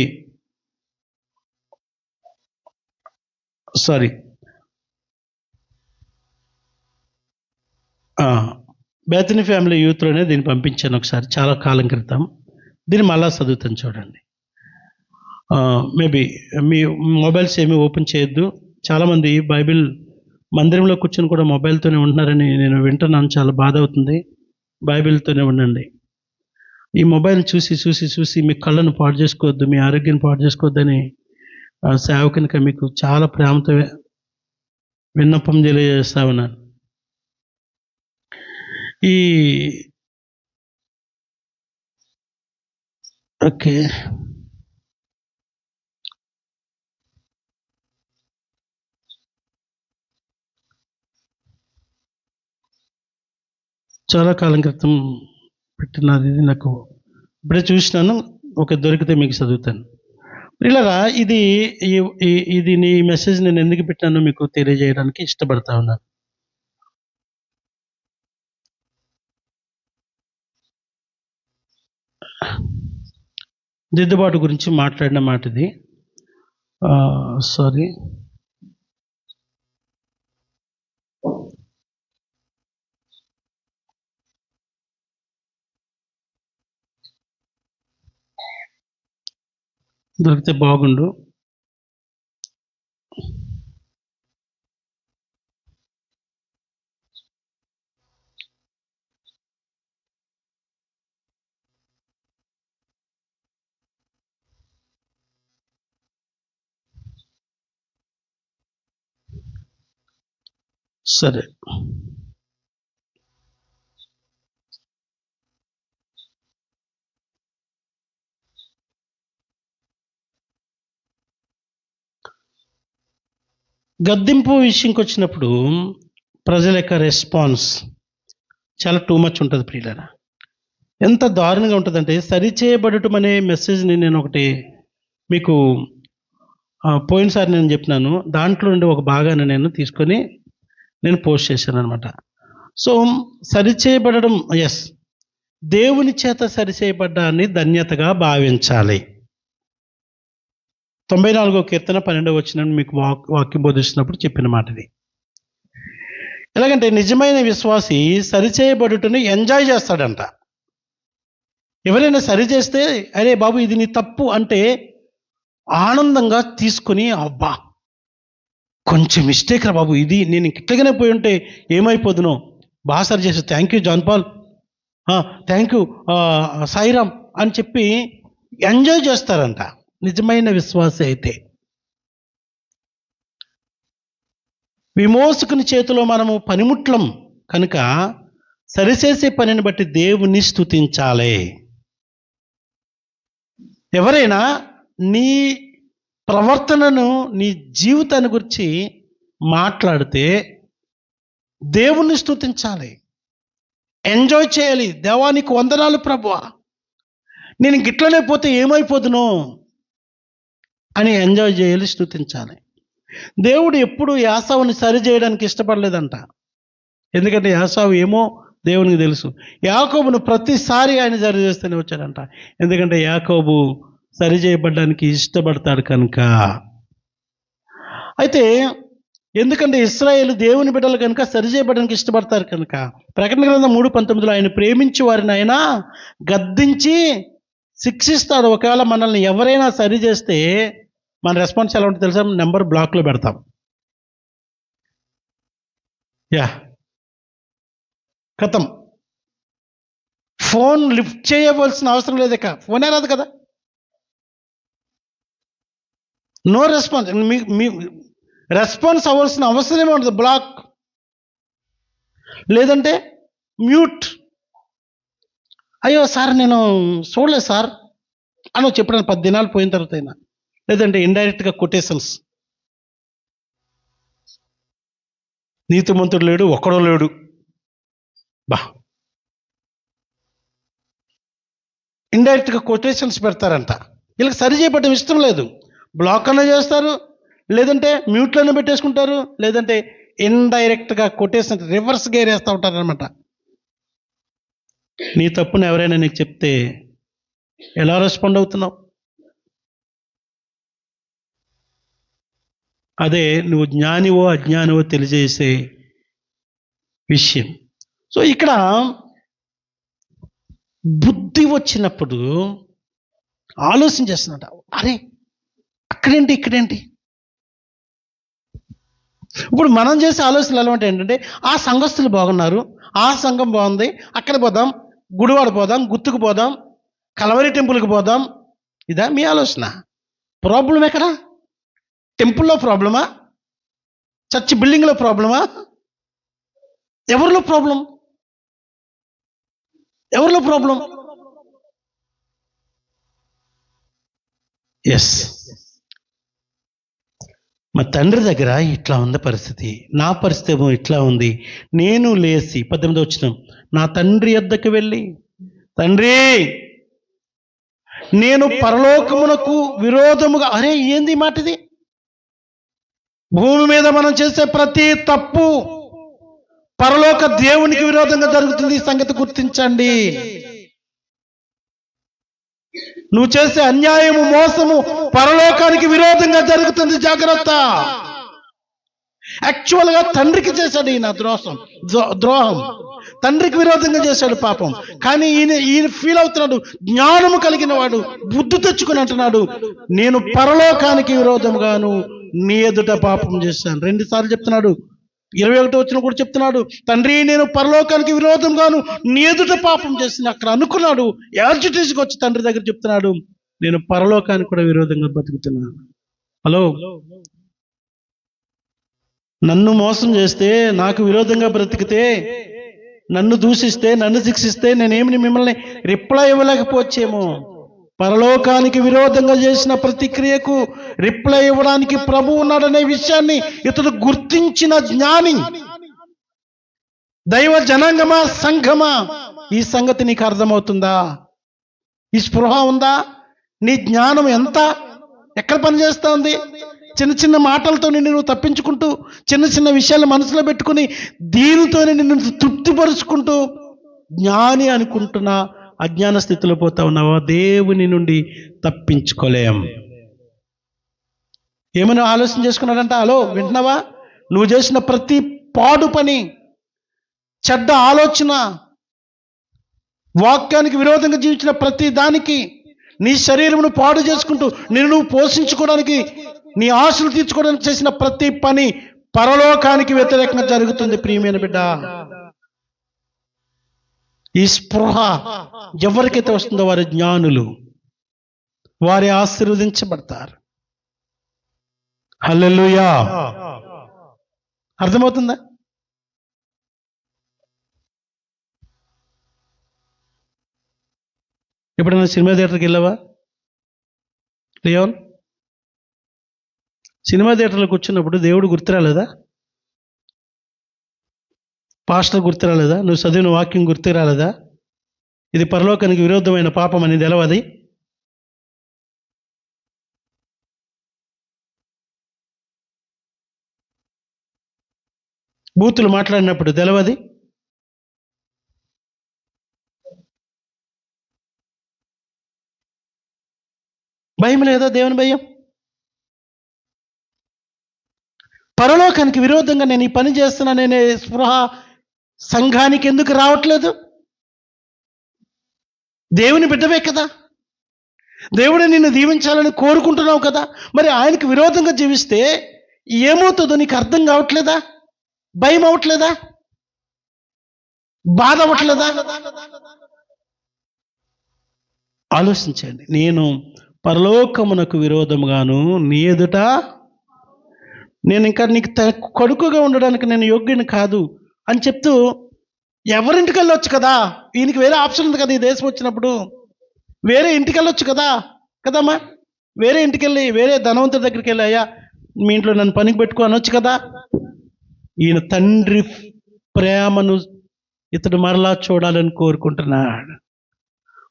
సారీ, బేతనీ ఫ్యామిలీ యూత్లోనే దీన్ని పంపించాను ఒకసారి, చాలా కాలం క్రితం. దీన్ని మళ్ళా చదువుతాను, చూడండి. మేబీ మీ మొబైల్స్ ఏమీ ఓపెన్ చేయొద్దు. చాలామంది బైబిల్ మందిరంలో కూర్చొని కూడా మొబైల్తోనే ఉంటున్నారని నేను వింటున్నాను. చాలా బాధ అవుతుంది. బైబిల్తోనే ఉండండి. ఈ మొబైల్ చూసి మీ కళ్ళను పాడు చేసుకోవద్దు, మీ ఆరోగ్యాన్ని పాడు చేసుకోవద్దని సేవకునిక మీకు చాలా ప్రేమతో విన్నపం తెలియజేస్తా ఉన్నాను. ఓకే, చాలా కాలం క్రితం పెట్టినది, నాకు ఇప్పుడే చూసినాను. ఓకే, దొరికితే మీకు చదువుతాను. ఇలాగా ఇది నీ మెసేజ్ నేను ఎందుకు పెట్టానో మీకు తెలియజేయడానికి ఇష్టపడతా ఉన్నాను. దిద్దుబాటు గురించి మాట్లాడిన మాట ఇది. సారీ, దొరికితే బాగుండు. సరే, గద్దింపు విషయంకి వచ్చినప్పుడు ప్రజల యొక్క రెస్పాన్స్ చాలా టూ మచ్ ఉంటుంది ప్రియులారా. ఎంత దారుణంగా ఉంటుందంటే, సరిచేయబడటం అనే మెసేజ్ని నేను ఒకటి మీకు పోయినసారి నేను చెప్పినాను. దాంట్లో నుండి ఒక భాగాన్ని నేను తీసుకొని నేను పోస్ట్ చేశాను అనమాట. సో సరిచేయబడడం, ఎస్, దేవుని చేత సరిచేయబడ్డాన్ని ధన్యతగా భావించాలి. 94వ కీర్తన 12వ వచనం మీకు వాక్యం బోధిస్తున్నప్పుడు చెప్పిన మాట ఇది. ఎలాగంటే, నిజమైన విశ్వాసి సరిచేయబడుటని ఎంజాయ్ చేస్తాడంట. ఎవరైనా సరి చేస్తే, అరే బాబు ఇది నీ తప్పు అంటే ఆనందంగా తీసుకొని, అబ్బా కొంచెం మిస్టేక్ రా బాబు, ఇది నేను ఇట్లాగనే పోయి ఉంటే ఏమైపోదునో, బాగా సరి చేసి, thank you John Paul, thank you Sairam అని చెప్పి ఎంజాయ్ చేస్తారంట నిజమైన విశ్వాసి అయితే. విమోచకుని చేతిలో మనము పనిముట్లం కనుక సరిచేసే పనిని బట్టి దేవుని స్తుతించాలి. ఎవరైనా నీ ప్రవర్తనను, నీ జీవితాన్ని గురించి మాట్లాడితే దేవుణ్ణి స్తుతించాలి, ఎంజాయ్ చేయాలి. దేవానికి వందనాలు ప్రభువా, నేను గిట్లనే పోతే ఏమైపోదును అని ఎంజాయ్ చేయాలి, స్తుతించాలి. దేవుడు ఎప్పుడు యాసావుని సరి చేయడానికి ఇష్టపడలేదంట. ఎందుకంటే యాసావు ఏమో దేవునికి తెలుసు. యాకోబును ప్రతిసారి ఆయన సరి చేస్తూనే వచ్చాడంట. ఎందుకంటే యాకోబు సరి చేయబడడానికి ఇష్టపడతాడు కనుక. అయితే ఎందుకంటే ఇశ్రాయేలు దేవుని బిడ్డలు కనుక సరి చేయబడడానికి ఇష్టపడతారు కనుక. ప్రకటన గ్రంథం 3:19 ఆయన ప్రేమించి వారిని ఆయన గద్దించి శిక్షిస్తాడు. ఒకవేళ మనల్ని ఎవరైనా సరి చేస్తే మన రెస్పాన్స్ ఎలా ఉంటుంది తెలుసా? నెంబర్ బ్లాక్లో పెడతాం. కథం, ఫోన్ లిఫ్ట్ చేయవలసిన అవసరం లేదు. ఫోనే రాదు కదా, నో రెస్పాన్స్. మీ రెస్పాన్స్ అవ్వాల్సిన అవసరమే ఉండదు. బ్లాక్ లేదంటే మ్యూట్. అయ్యో సార్ నేను చూడలేదు సార్ అని చెప్పడానికి 10 దినాలు పోయిన తర్వాత అయినా. లేదంటే ఇండైరెక్ట్గా కొటేషన్స్. నీతిమంతుడు లేడు, ఒక్కడో లేడు. ఇండైరెక్ట్గా కొటేషన్స్ పెడతారంట. వీళ్ళకి సరి చేయబడడం ఇష్టం లేదు. బ్లాక్ అన్న చేస్తారు, లేదంటే మ్యూట్లోనే పెట్టేసుకుంటారు, లేదంటే ఇండైరెక్ట్గా కొటేషన్ రివర్స్ గేర్ వేస్తూ ఉంటారు అనమాట. నీ తప్పును ఎవరైనా నీకు చెప్తే ఎలా రెస్పాండ్ అవుతున్నావు? అదే నువ్వు జ్ఞానివో అజ్ఞానివో తెలియజేసే విషయం. సో ఇక్కడ బుద్ధి వచ్చినప్పుడు ఆలోచన చేస్తున్నట, అరే అక్కడేంటి ఇక్కడేంటి. ఇప్పుడు మనం చేసే ఆలోచనలు ఎలా ఉంటాయి ఏంటంటే, ఆ సంఘస్థులు బాగున్నారు, ఆ సంఘం బాగుంది, అక్కడ పోదాం, గుడివాడ పోదాం, గుత్తుకు పోదాం, కలవరి టెంపుల్కి పోదాం. ఇదా మీ ఆలోచన? ప్రాబ్లం ఎక్కడ? టెంపుల్లో ప్రాబ్లమా? చర్చ్ బిల్డింగ్లో ప్రాబ్లమా? ఎవరిలో ప్రాబ్లం? ఎవరిలో ప్రాబ్లం? ఎస్, మా తండ్రి దగ్గర ఇట్లా ఉంది పరిస్థితి, నా పరిస్థితి ఏమో ఇట్లా ఉంది. నేను లేచి 18 వచ్చిన నా తండ్రి యొద్దకు వెళ్ళి, తండ్రి నేను పరలోకమునకు విరోధముగా. అరే ఏంది మాట ఇది? భూమి మీద మనం చేసే ప్రతి తప్పు పరలోక దేవునికి విరోధంగా జరుగుతుంది. ఈ సంగతి గుర్తించండి. నువ్వు చేసే అన్యాయము, మోసము పరలోకానికి విరోధంగా జరుగుతుంది. జాగ్రత్త. యాక్చువల్గా తండ్రికి చేశాడు ఈయన ద్రోహం, తండ్రికి విరోధంగా చేశాడు పాపం. కానీ ఈయన ఫీల్ అవుతున్నాడు, జ్ఞానము కలిగిన వాడు, బుద్ధి తెచ్చుకుని అంటున్నాడు, నేను పరలోకానికి విరోధముగాను నీ ఎదుట పాపం చేశాను. 2 సార్లు చెప్తున్నాడు. 21 వచ్చిన కూడా చెప్తున్నాడు, తండ్రి నేను పరలోకానికి విరోధంగాను నీ ఎదుట పాపం చేసిన. అక్కడ అనుకున్నాడు, యాజిటేషన్కి వచ్చి తండ్రి దగ్గర చెప్తున్నాడు, నేను పరలోకానికి కూడా విరోధంగా బతుకుతున్నాను. హలో, నన్ను మోసం చేస్తే, నాకు విరోధంగా బ్రతికితే, నన్ను దూషిస్తే, నన్ను శిక్షిస్తే నేనేమి మిమ్మల్ని రిప్లై ఇవ్వలేకపోవచ్చేమో. పరలోకానికి విరోధంగా చేసిన ప్రతిక్రియకు రిప్లై ఇవ్వడానికి ప్రభు ఉన్నాడనే విషయాన్ని ఇతడు గుర్తించిన జ్ఞాని. దైవ జనాంగమా, సంఘమా, ఈ సంగతి నీకు అర్థమవుతుందా? ఈ స్పృహ ఉందా? నీ జ్ఞానం ఎంత ఎక్కడ పనిచేస్తూ ఉంది? చిన్న చిన్న మాటలతో నిన్ను తప్పించుకుంటూ, చిన్న చిన్న విషయాలు మనసులో పెట్టుకుని దీనితో నిన్ను తృప్తిపరుచుకుంటూ జ్ఞాని అనుకుంటున్నా అజ్ఞాన స్థితిలో పోతా ఉన్నావా? దేవుని నుండి తప్పించుకోలేం. ఏమైనా ఆలోచన చేసుకున్నాడంట? హలో, వింటున్నావా? నువ్వు చేసిన ప్రతి పాడు పని, చెడ్డ ఆలోచన, వాక్యానికి విరోధంగా జీవించిన ప్రతి దానికి, నీ శరీరమును పాడు చేసుకుంటూ నిన్ను నువ్వు పోషించుకోవడానికి, నీ ఆశలు తీర్చుకోవడానికి చేసిన ప్రతి పని పరలోకానికి వ్యతిరేకంగా జరుగుతుంది. ప్రియమైన బిడ్డ, ఈ స్పృహ ఎవరికైతే వస్తుందో వారు జ్ఞానులు. వారే ఆశీర్వదించబడతారు. హల్లెలూయా. అర్థమవుతుందా? ఎప్పుడైనా సినిమా థియేటర్కి వెళ్ళావా లియోన్? సినిమా థియేటర్లో కూర్చున్నప్పుడు దేవుడు గుర్తురాలేదా? పాస్టర్ గుర్తురాలేదా? నువ్వు చదివిన వాక్యం గుర్తురాలేదా? ఇది పరలోకానికి విరోధమైన పాపం అని తెలవది? బూతులు మాట్లాడినప్పుడు తెలవది? భయం లేదా? దేవుని భయం. పరలోకానికి విరోధంగా నేను ఈ పని చేస్తున్నాననే స్పృహ సంఘానికి ఎందుకు రావట్లేదు? దేవుని బిడ్డవే కదా, దేవుడు నిన్ను దీవించాలని కోరుకుంటున్నావు కదా, మరి ఆయనకు విరోధంగా జీవిస్తే ఏమవుతుందో నీకు అర్థం కావట్లేదా? భయం అవట్లేదా? బాధ అవ్వట్లేదా? ఆలోచించండి. నేను పరలోకమునకు విరోధముగాను నీ ఎదుట నేను ఇంకా నీకు కొడుకుగా ఉండడానికి నేను యోగ్యుని కాదు అని చెప్తూ ఎవరింటికి వెళ్ళొచ్చు కదా. ఈయనకి వేరే ఆప్షన్ ఉంది కదా, ఈ దేశం వచ్చినప్పుడు వేరే ఇంటికి వెళ్ళొచ్చు కదా, కదమ్మా. వేరే ఇంటికి వెళ్ళి వేరే ధనవంతుడి దగ్గరికి వెళ్ళి, అయ్యా మీ ఇంట్లో నన్ను పనికి పెట్టుకో అనొచ్చు కదా. ఈయన తండ్రి ప్రేమను ఇతడు మరలా చూడాలని కోరుకుంటున్నాడు.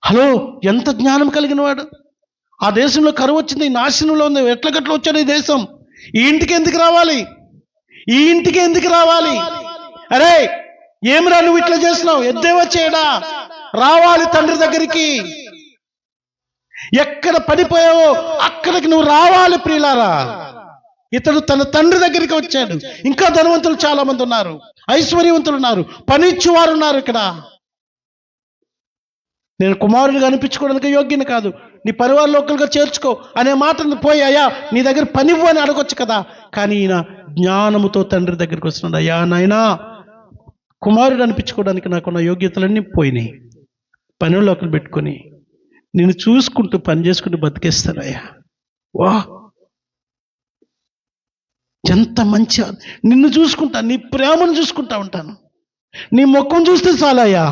హలో, ఎంత జ్ఞానం కలిగిన వాడు! ఆ దేశంలో కరువు వచ్చింది, నాశనంలో ఉంది, ఎట్లగట్ల వచ్చాడు ఈ దేశం. ఈ ఇంటికి ఎందుకు రావాలి? ఈ ఇంటికి ఎందుకు రావాలి? అరే ఏమిరా నువ్వు ఇట్లా చేస్తున్నావు? ఎద్దేవా చేయడా? రావాలి తండ్రి దగ్గరికి. ఎక్కడ పడిపోయావో అక్కడికి నువ్వు రావాలి ప్రియులారా. ఇతడు తన తండ్రి దగ్గరికి వచ్చాడు. ఇంకా ధనవంతులు చాలా మంది ఉన్నారు, ఐశ్వర్యవంతులు ఉన్నారు, పనిచ్చువారు ఉన్నారు. ఇక్కడ నేను కుమారుడిగా అనిపించుకోవడానికి యోగ్యని కాదు, నీ పరివార లోకలుగా చేర్చుకో అనే మాటను పోయి, అయ్యా నీ దగ్గర పనివ్వు అని అడగొచ్చు కదా. కానీ ఈయన జ్ఞానముతో తండ్రి దగ్గరికి వస్తున్నాడు. అయ్యా నాయనా, కుమారుడు అనిపించుకోవడానికి నాకున్న యోగ్యతలన్నీ పోయినాయి, పనిలోకలు పెట్టుకొని నేను చూసుకుంటూ పని చేసుకుంటూ బతికేస్తానయ్యా. వా ఎంత మంచి, నిన్ను చూసుకుంటా, నీ ప్రేమను చూసుకుంటా ఉంటాను, నీ ముఖం చూస్తే చాలయ్యా.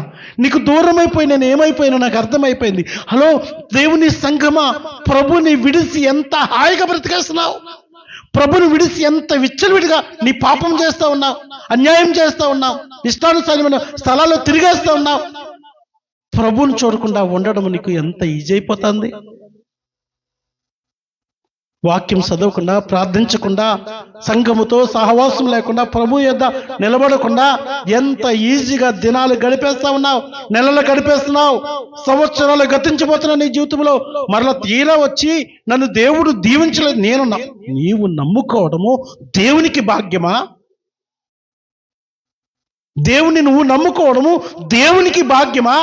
నీకు దూరం అయిపోయి నేను ఏమైపోయినా నాకు అర్థమైపోయింది. హలో దేవుని సంఘమా, ప్రభుని విడిసి ఎంత హాయిగా బ్రతికేస్తున్నావు, ప్రభుని విడిసి ఎంత విచ్చలవిడిగా నీ పాపం చేస్తూ ఉన్నావు, అన్యాయం చేస్తూ ఉన్నావు, ఇష్టానుసారమైన స్థలాల్లో తిరిగేస్తూ ఉన్నావు. ప్రభుని చూడకుండా ఉండడం నీకు ఎంత ఈజీ అయిపోతుంది. వాక్యం చదవకుండా, ప్రార్థించకుండా, సంఘముతో సహవాసం లేకుండా, ప్రభు యొద్ద నిలబడకుండా ఎంత ఈజీగా దినాలు గడిపేస్తా ఉన్నావు, నెలలు గడిపేస్తున్నావు, సంవత్సరాలు గతించిపోతున్నా నీ జీవితంలో. మరలా తీరా వచ్చి నన్ను దేవుడు దీవించలేదు. నీవు నమ్ముకోవడము దేవునికి భాగ్యమా? దేవుని నువ్వు నమ్ముకోవడము దేవునికి భాగ్యమా?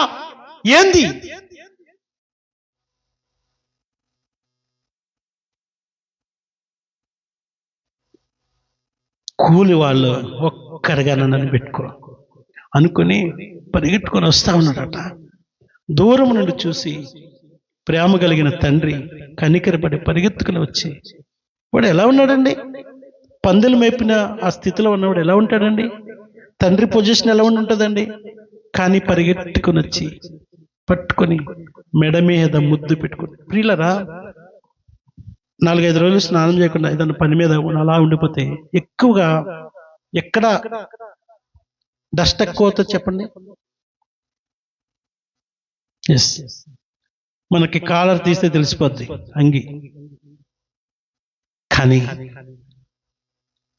ఏంది? కూలి వాళ్ళు ఒక్కడిగా నన్ను పెట్టుకో అనుకుని పరిగెట్టుకొని వస్తా ఉన్నాడట. దూరం నుండి చూసి ప్రేమ కలిగిన తండ్రి కనికరపడి పరిగెత్తుకుని వచ్చి, వాడు ఎలా ఉన్నాడండి? పందులు మేపిన ఆ స్థితిలో ఉన్నవాడు ఎలా ఉంటాడండి? తండ్రి పొజిషన్ ఎలా ఉంటుందండి? కానీ పరిగెట్టుకుని వచ్చి పట్టుకొని మెడ మీద ముద్దు పెట్టుకుని, ప్రియులరా 4-5 రోజులు స్నానం చేయకుండా ఏదైనా పని మీద అలా ఉండిపోతే ఎక్కువగా ఎక్కడ డస్ట్ ఎక్కువ అవుతుంది చెప్పండి? ఎస్, మనకి కాలర్ తీస్తే తెలిసిపోద్ది అంగి. కానీ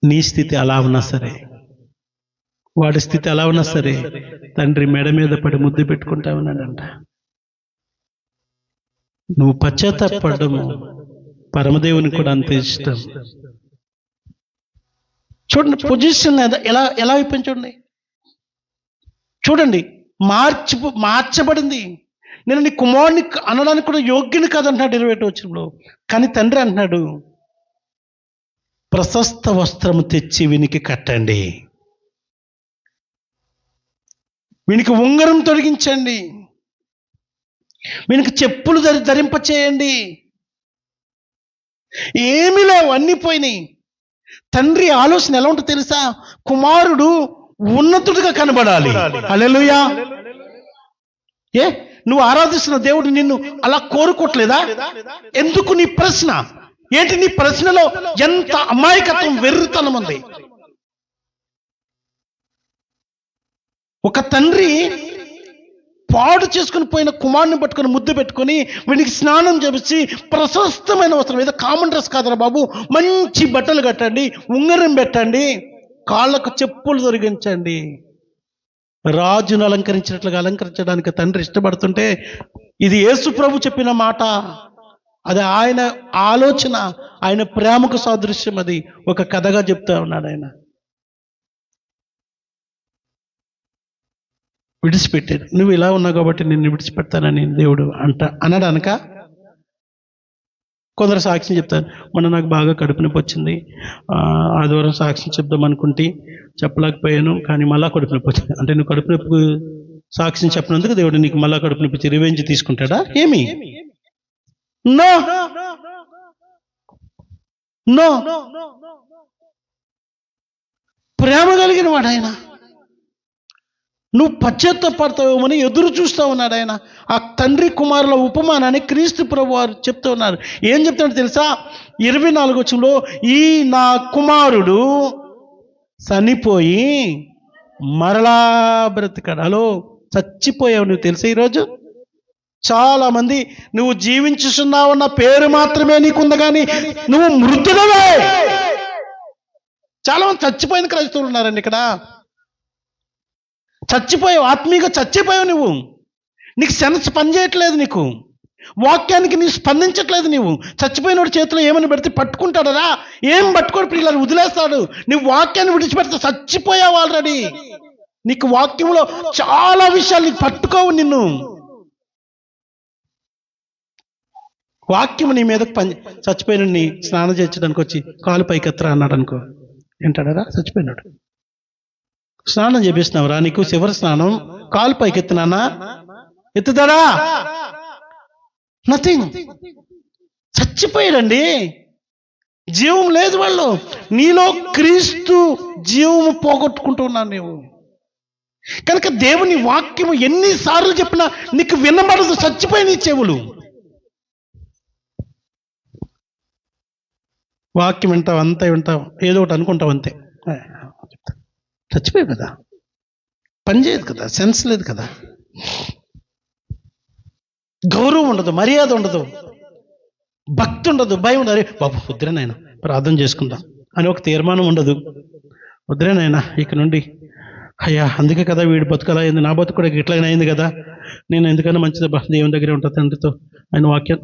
నీ స్థితి అలా ఉన్నా సరే, వాడి స్థితి అలా ఉన్నా సరే, తండ్రి మెడ మీద పడి ముద్దు పెట్టుకుంటా ఉన్నాడంట. నువ్వు పశ్చాత్తాపడము పరమదేవుని కూడా అంత ఇష్టం. చూడండి పొజిషన్ ఎలా ఎలా అయిపోయింది చూడండి. చూడండి మార్చబడింది. నేను నీ కుమారుని అనడానికి కూడా యోగ్యుని కాదంటున్నాడు 21వ వచనంలో. కానీ తండ్రి అంటున్నాడు, ప్రశస్త వస్త్రము తెచ్చి వీనికి కట్టండి, వీనికి ఉంగరం తొడిగించండి, వీనికి చెప్పులు ధరింపచేయండి, ఏమీ లేవు, అన్నీ పోయినాయి. తండ్రి ఆలోచన ఎలా ఉంటుందో తెలుసా? కుమారుడు ఉన్నతుడిగా కనబడాలి. హల్లెలూయా. ఏ నువ్వు ఆరాధిస్తున్న దేవుడు నిన్ను అలా కోరుకోవట్లేదా? ఎందుకు నీ ప్రశ్న ఏంటి? నీ ప్రశ్నలో ఎంత అమాయకత్వం, వెర్రితనం ఉంది. ఒక తండ్రి పాడు చేసుకుని పోయిన కుమారుని పట్టుకొని ముద్దు పెట్టుకొని వీడికి స్నానం చేపించి ప్రశస్తమైన వస్త్రం, ఏదో కామన్ డ్రెస్ కాదురా బాబు, మంచి బట్టలు కట్టండి, ఉంగరం పెట్టండి, కాళ్ళకు చెప్పులు తొలగించండి, రాజును అలంకరించినట్లుగా అలంకరించడానికి తండ్రి ఇష్టపడుతుంటే, ఇది యేసు ప్రభు చెప్పిన మాట. అది ఆయన ఆలోచన, ఆయన ప్రేమకు సాదృశ్యం. అది ఒక కథగా చెప్తా ఉన్నాడు ఆయన. విడిచిపెట్టాడు. నువ్వు ఇలా ఉన్నావు కాబట్టి నిన్ను విడిచిపెడతానని దేవుడు అనడానక కొందరు సాక్ష్యం చెప్తారు. మొన్న నాకు బాగా కడుపు నొప్పి వచ్చింది, ఆదివారం సాక్ష్యం చెప్దాం అనుకుంటే చెప్పలేకపోయాను, కానీ మళ్ళా కడుపు నొప్పి వచ్చింది. అంటే నువ్వు కడుపు నొప్పి సాక్ష్యం చెప్పినందుకు దేవుడు నీకు మళ్ళా కడుపు నొప్పి రివెంజ్ తీసుకుంటాడా? ఏమి? No no. ప్రేమ కలిగిన వాడు ఆయన. నువ్వు పశ్చాత్తాపడతావేమని ఎదురు చూస్తూ ఉన్నాడు ఆయన. ఆ తండ్రి కుమారుల ఉపమానాన్ని క్రీస్తు ప్రభు వారు చెప్తూ ఉన్నారు. ఏం చెప్తాడు తెలుసా? 24వ వచనంలో, ఈ నా కుమారుడు చనిపోయి మరలా బ్రతికాడు. హలో, చచ్చిపోయావు నువ్వు తెలుసా? ఈరోజు చాలా మంది నువ్వు జీవించుతున్నావన్న పేరు మాత్రమే నీకుంది, కానీ నువ్వు మృతుడవే. చాలా మంది చచ్చిపోయిన క్రైస్తవులు ఉన్నారండి ఇక్కడ. చచ్చిపోయావు, ఆత్మీయంగా చచ్చిపోయావు నువ్వు. నీకు సెన్స్ పనిచేయట్లేదు, నీకు వాక్యానికి నీవు స్పందించట్లేదు. నీవు చచ్చిపోయినోడు చేతిలో ఏమని పెడితే పట్టుకుంటాడరా? ఏం పట్టుకోడు, పిల్లలు వదిలేస్తాడు. నువ్వు వాక్యాన్ని విడిచిపెడితే చచ్చిపోయావు ఆల్రెడీ. నీకు వాక్యంలో చాలా విషయాలు నీకు పట్టుకోవు. నిన్ను వాక్యం నీ మీదకి చచ్చిపోయిన నీ స్నానం చేయించడానికి వచ్చి కాలు పైకెత్తరా అన్నాడు అనుకో, ఏంటాడరా? చచ్చిపోయినాడు. స్నానం చేపిస్తున్నావురా, నీకు చివరి స్నానం, కాలు పైకి ఎత్తున్నానా? ఎత్తుతాడా? నథింగ్. చచ్చిపోయాడండి, జీవం లేదు వాళ్ళు. నీలో క్రీస్తు జీవము పోగొట్టుకుంటున్నావు నీవు. కనుక దేవుని వాక్యము ఎన్నిసార్లు చెప్పినా నీకు వినబడదు, చచ్చిపోయిన చెవులు. వాక్యం వింటావు, అంతా వింటావు, ఏదో ఒకటి అనుకుంటావు, అంతే. చచ్చిపోయావు కదా, పని చేయదు కదా, సెన్స్ లేదు కదా, గౌరవం ఉండదు, మర్యాద ఉండదు, భక్తి ఉండదు, భయం ఉండదు. అరే బాబు వద్దురేనాయన ప్రార్థన చేసుకుందాం అని ఒక తీర్మానం ఉండదు. వద్దురేనాయన ఇక నుండి, అయ్యా అందుకే కదా వీడి బతుకలా అయింది, నా బతుకు కూడా ఇట్లాగనే అయింది కదా, నేను ఎందుకన్నా మంచిది దేవుని దగ్గరే ఉంటా తండ్రితో ఆయన వాక్యం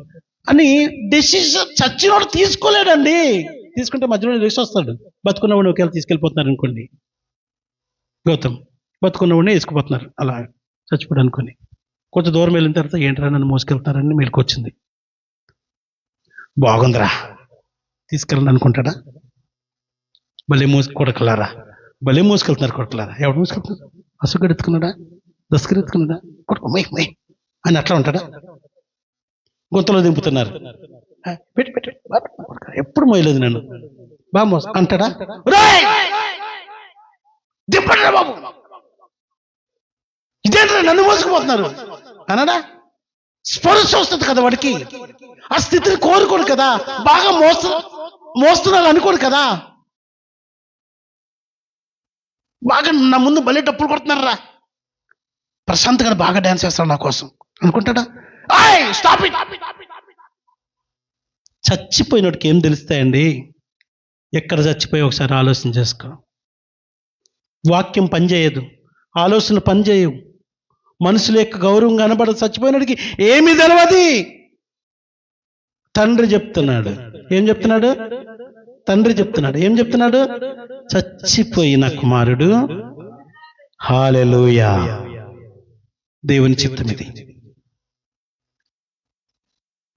అని డెసిషన్ చచ్చినోడు తీసుకోలేడండి. తీసుకుంటే మధ్యలో రిస్క్ వస్తాడు. బతుకున్నవాడిని ఒకవేళ తీసుకెళ్ళిపోతున్నారు అనుకోండి, గౌతమ్ బతుకున్నవాడిని వేసుకుపోతున్నారు అలా చచ్చిపోడు అనుకోని, కొంచెం దూరం వెళ్ళిన తర్వాత ఏంట్రా నన్ను మోసుకెళ్తారని మెలుకొచ్చింది. బాగుందిరా తీసుకెళ్ళండి అనుకుంటాడా? భలే కొడకలారా, భలే మోసుకెళ్తున్నారు కొడకలారా. ఎవడు మోసుకెళ్తున్నారు? అసుగడు ఎత్తుకున్నాడా, దస్కర్ ఎత్తుకున్నాడా, కొడుకు మై మై అని అట్లా ఉంటాడా? గొంతులో దింపుతున్నారు, పెట్టి పెట్టి ఎప్పుడు మోయలేదు నన్ను, బాగా మోస అంటాడా? దింపడా బాబు, ఇదేంటా నన్ను మోసుకుపోతున్నారు అనడా? స్పర్శ వస్తుంది కదా వాడికి, ఆ స్థితిని కోరుకోడు కదా, బాగా మోస్తున్నారు అనుకోడు కదా, బాగా నా ముందు భలే డప్పులు కొడుతున్నారా, ప్రశాంత్ గారు బాగా డ్యాన్స్ చేస్తాడు నా కోసం అనుకుంటాడా? Stop it. చచ్చిపోయినోడికి ఏం తెలుస్తాయండి? ఎక్కడ చచ్చిపోయి ఒకసారి ఆలోచన చేసుకో. వాక్యం పనిచేయదు, ఆలోచన పనిచేయవు, మనుషుల యొక్క గౌరవం కనబడదు. చచ్చిపోయినోడికి ఏమీ తెలియదు. తండ్రి చెప్తున్నాడు, ఏం చెప్తున్నాడు? తండ్రి చెప్తున్నాడు, ఏం చెప్తున్నాడు? చచ్చిపోయిన కుమారుడు. హల్లెలూయా, దేవుని చిత్తం ఇది.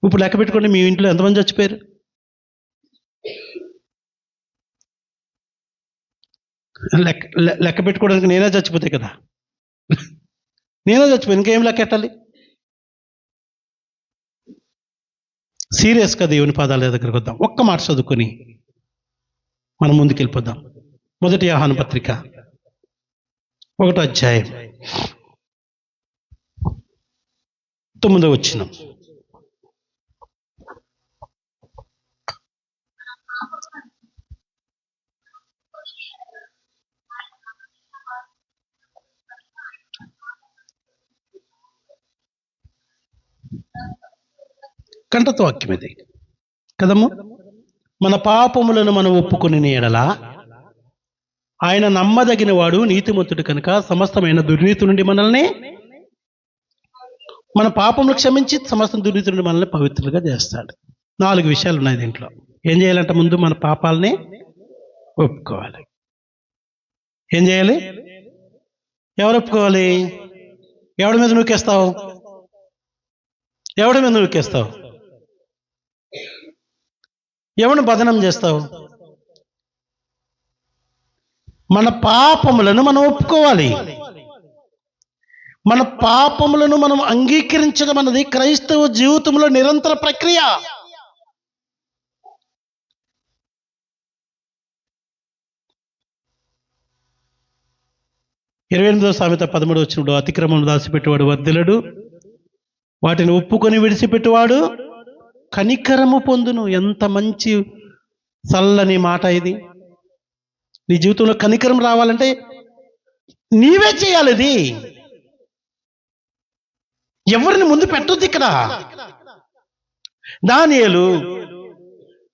ఇప్పుడు లెక్క పెట్టుకోండి, మీ ఇంట్లో ఎంతమంది చచ్చిపోయారు? లెక్క పెట్టుకోవడానికి నేనే చచ్చిపోతే కదా, నేనే చచ్చిపోయి ఇంకేం లెక్క పెట్టాలి? సీరియస్గా దేవుని పాదాల దగ్గరికి వద్దాం. ఒక్క మాట చదువుకొని మనం ముందుకెళ్ళిపోదాం. 1 యోహాను పత్రిక 1వ అధ్యాయం 9వ వచనం. కంటత వాక్యం ఇది కదమ్ము. మన పాపములను మనం ఒప్పుకొని ఎడల ఆయన నమ్మదగిన వాడు, నీతిమంతుడు కనుక సమస్తమైన దుర్నీతి నుండి మనల్ని, మన పాపములు క్షమించి సమస్త దుర్నీతి నుండి మనల్ని పవిత్రులుగా చేస్తాడు. 4 విషయాలు ఉన్నాయి దీంట్లో. ఏం చేయాలంటే ముందు మన పాపాలని ఒప్పుకోవాలి. ఏం చేయాలి? ఎవరు ఒప్పుకోవాలి? ఎవడి మీద నూకేస్తావు? ఎవడి మీద నూకేస్తావు? ఎవరిని బదనం చేస్తావు? మన పాపములను మనం ఒప్పుకోవాలి. మన పాపములను మనం అంగీకరించడం అన్నది క్రైస్తవ జీవితంలో నిరంతర ప్రక్రియ. సామెత 13 వచ్చినప్పుడు అతిక్రమం దాచిపెట్టేవాడు వర్ధిల్లడు, వాటిని ఒప్పుకొని విడిచిపెట్టేవాడు కనికరము పొందును. ఎంత మంచి చల్లని మాట ఇది. నీ జీవితంలో కనికరం రావాలంటే నీవే చేయాలి. ఇది ఎవరిని ముందు పెట్టొద్దు. ఇక్కడ దానియేలు,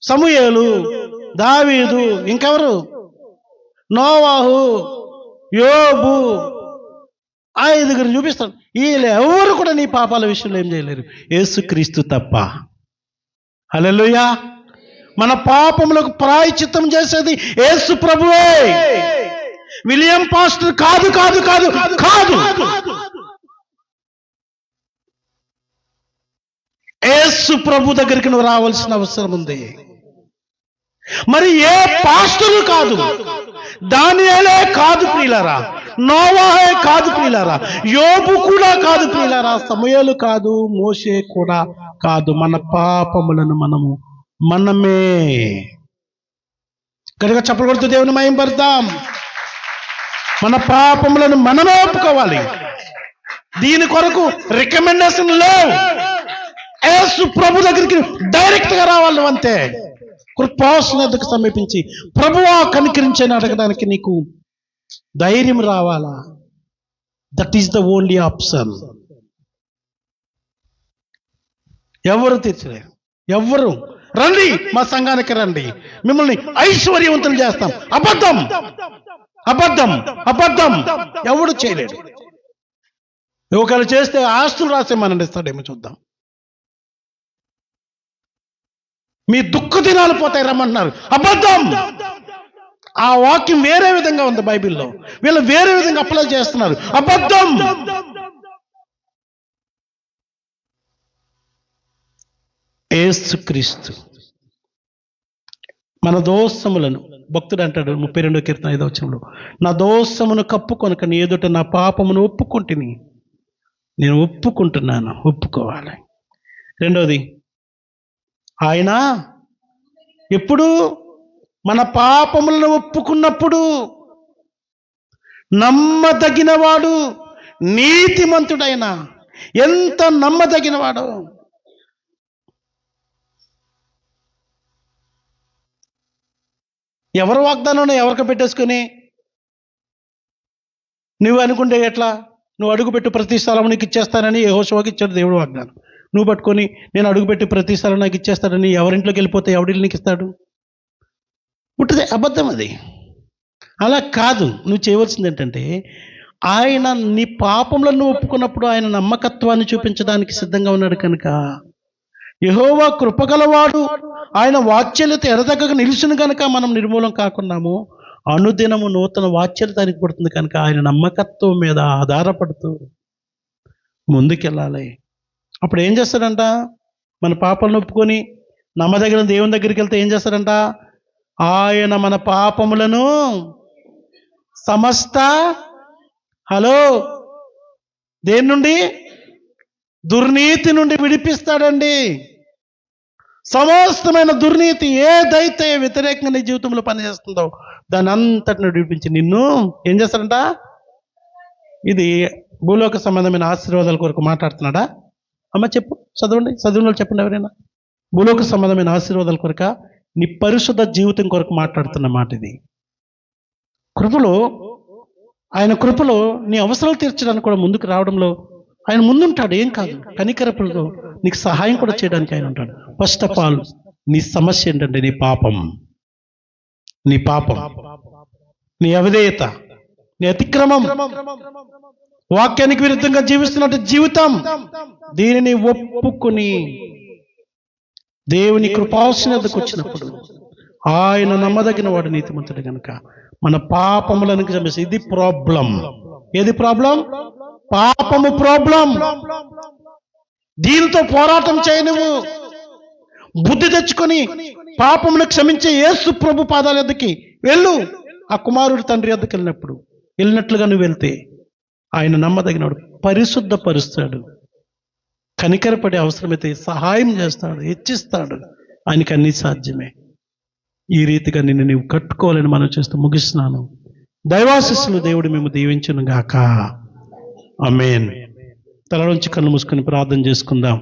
సమూయేలు, దావీదు, ఇంకెవరు, నోవాహు, యోబు, 5 చూపిస్తాను. వీళ్ళు ఎవరు కూడా నీ పాపాల విషయంలో ఏం చేయలేరు, యేసుక్రీస్తు తప్ప. హల్లెలూయా. మన పాపములకు ప్రాయశ్చిత్తం చేసేది యేసు ప్రభువే. విలియం పాస్టర్ కాదు కాదు కాదు కాదు. యేసు ప్రభు దగ్గరికి నువ్వు రావాల్సిన అవసరం ఉంది. మరి ఏ పాస్టరు కాదు, దానియేలే కాదు ప్రియులారా, నోవాహే కాదు ప్రియులారా, యోబు కూడా కాదు ప్రియులారా, సమూయేలు కాదు, మోషే కూడా కాదు. మన పాపములను మనమే గట్టిగా చప్పలు కొడుతూ దేవుని మహిమపడతాం. మన పాపములను మనమే ఒప్పుకోవాలి. దీని కొరకు రికమెండేషన్ లేవు. యేసు ప్రభు దగ్గరికి డైరెక్ట్ గా రావాలి. అంతే. కృపాసనకు సమీపించి ప్రభువా కనికరించని అడగడానికి నీకు ధైర్యం రావాలా. That is the only option. ఎవరు తీర్చలేరు. ఎవరు రండి, మా సంఘానికి రండి, మిమ్మల్ని ఐశ్వర్యవంతులు చేస్తాం. అబద్ధం అబద్ధం అబద్ధం. ఎవడు చేయలేడు. ఒకరు చేస్తే ఆస్తులు రాసేమనండి, ఇస్తాడేమో చూద్దాం. మీ దుఃఖ దినాలు పోతాయి రమ్మంటున్నారు. అబద్ధం. ఆ వాక్యం వేరే విధంగా ఉంది బైబిల్లో, వీళ్ళు వేరే విధంగా అప్లై చేస్తున్నారు. అబద్ధం. యేసుక్రీస్తు మన దోషములను, భక్తుడు అంటాడు 32వ కీర్తన 5వ వచనంలో, నా దోషమును కప్పుకొనక నీ ఎదుట నా పాపమును ఒప్పుకుంటుని. నేను ఒప్పుకుంటున్నాను. ఒప్పుకోవాలి. రెండోది, ఆయన ఎప్పుడు మన పాపములను ఒప్పుకున్నప్పుడు నమ్మదగినవాడు, నీతిమంతుడైన. ఎంత నమ్మదగినవాడు. ఎవరు వాగ్దానం ఎవరికి పెట్టేసుకుని నువ్వు అనుకుంటే ఎట్లా? నువ్వు అడుగుపెట్టు ప్రతి స్థలం నీకు ఇచ్చేస్తానని యెహోషువకి ఇచ్చాడు దేవుడు వాగ్దానం. నువ్వు పట్టుకొని నేను అడుగుపెట్టి ప్రతి స్థలం నాకు ఇచ్చేస్తాడని ఎవరింట్లోకి వెళ్ళిపోతే ఎవడిల్లు నీకు ఇస్తాడు? పుట్టిదే అబద్ధం అది. అలా కాదు. నువ్వు చేయవలసింది ఏంటంటే, ఆయన నీ పాపములను ఒప్పుకున్నప్పుడు ఆయన నమ్మకత్వాన్ని చూపించడానికి సిద్ధంగా ఉన్నాడు కనుక, యెహోవా కృపగలవాడు, ఆయన వాత్సల్యత ఎడతెగక నిలుచును కనుక మనం నిర్మూలం కాకున్నాము. అనుదినము నూతన వాత్సల్యత ఆయనకు పడుతుంది కనుక ఆయన నమ్మకత్వం మీద ఆధారపడుతూ ముందుకెళ్ళాలి. అప్పుడు ఏం చేస్తాడంట? మన పాపాలను ఒప్పుకొని నమ్మదగిన దేవుని దగ్గరికి వెళ్తే ఏం చేస్తాడంట? ఆయన మన పాపములను సమస్త దేని నుండి? దుర్నీతి నుండి విడిపిస్తాడండి. సమస్తమైన దుర్నీతి ఏదైతే వ్యతిరేకంగా నీ జీవితంలో పనిచేస్తుందో దాని అంతటిని విడిపించి నిన్ను ఏం చేస్తారంట? ఇది భూలోక సంబంధమైన ఆశీర్వాదాల కొరకు మాట్లాడుతున్నాడా? అమ్మ చెప్పు, చదవండి, చదివిన వాళ్ళు చెప్పండి ఎవరైనా. భూలోక సంబంధమైన ఆశీర్వాదాల కొరక, నీ పరిశుద్ధ జీవితం కొరకు మాట్లాడుతున్న మాట ఇది. కృపలో, ఆయన కృపలో నీ అవసరాలు తీర్చడానికి కూడా ముందుకు రావడంలో ఆయన ముందుంటాడు. ఏం కాదు, కనికరపులో నీకు సహాయం కూడా చేయడానికి ఆయన ఉంటాడు. ఫస్ట్ ఆఫ్ ఆల్ నీ సమస్య ఏంటంటే నీ పాపం, నీ అవిధేయత, నీ అతిక్రమం, వాక్యానికి విరుద్ధంగా జీవిస్తున్నట్టు జీవితం. దీనిని ఒప్పుకుని దేవుని కృపాసనకు వచ్చినప్పుడు ఆయన నమ్మదగిన వాడు, నీతిమంతుడు గనుక మన పాపములను క్షమించి. ఇది ప్రాబ్లం. ఏది ప్రాబ్లం? పాపము ప్రాబ్లం. దీనితో పోరాటం చేయ. నువ్వు బుద్ధి తెచ్చుకొని పాపమును క్షమించే యేసు ప్రభు పాదాల యొద్దకి వెళ్ళు. ఆ కుమారుడు తండ్రి యొద్దకు వెళ్ళినట్లుగా నువ్వు వెళ్తే ఆయన నమ్మదగినవాడు, పరిశుద్ధపరుస్తాడు, కనికరపడే అవసరమైతే సహాయం చేస్తాడు, హెచ్చిస్తాడు. ఆయనకి అన్ని సాధ్యమే. ఈ రీతిగా నిన్ను నీవు కట్టుకోవాలని మనం చేస్తూ ముగిస్తున్నాను. దైవాశీస్సులు దేవుడు మేము దీవించును గాక. ఆమేన్. తల నుంచి కళ్ళు మూసుకొని ప్రార్థన చేసుకుందాం.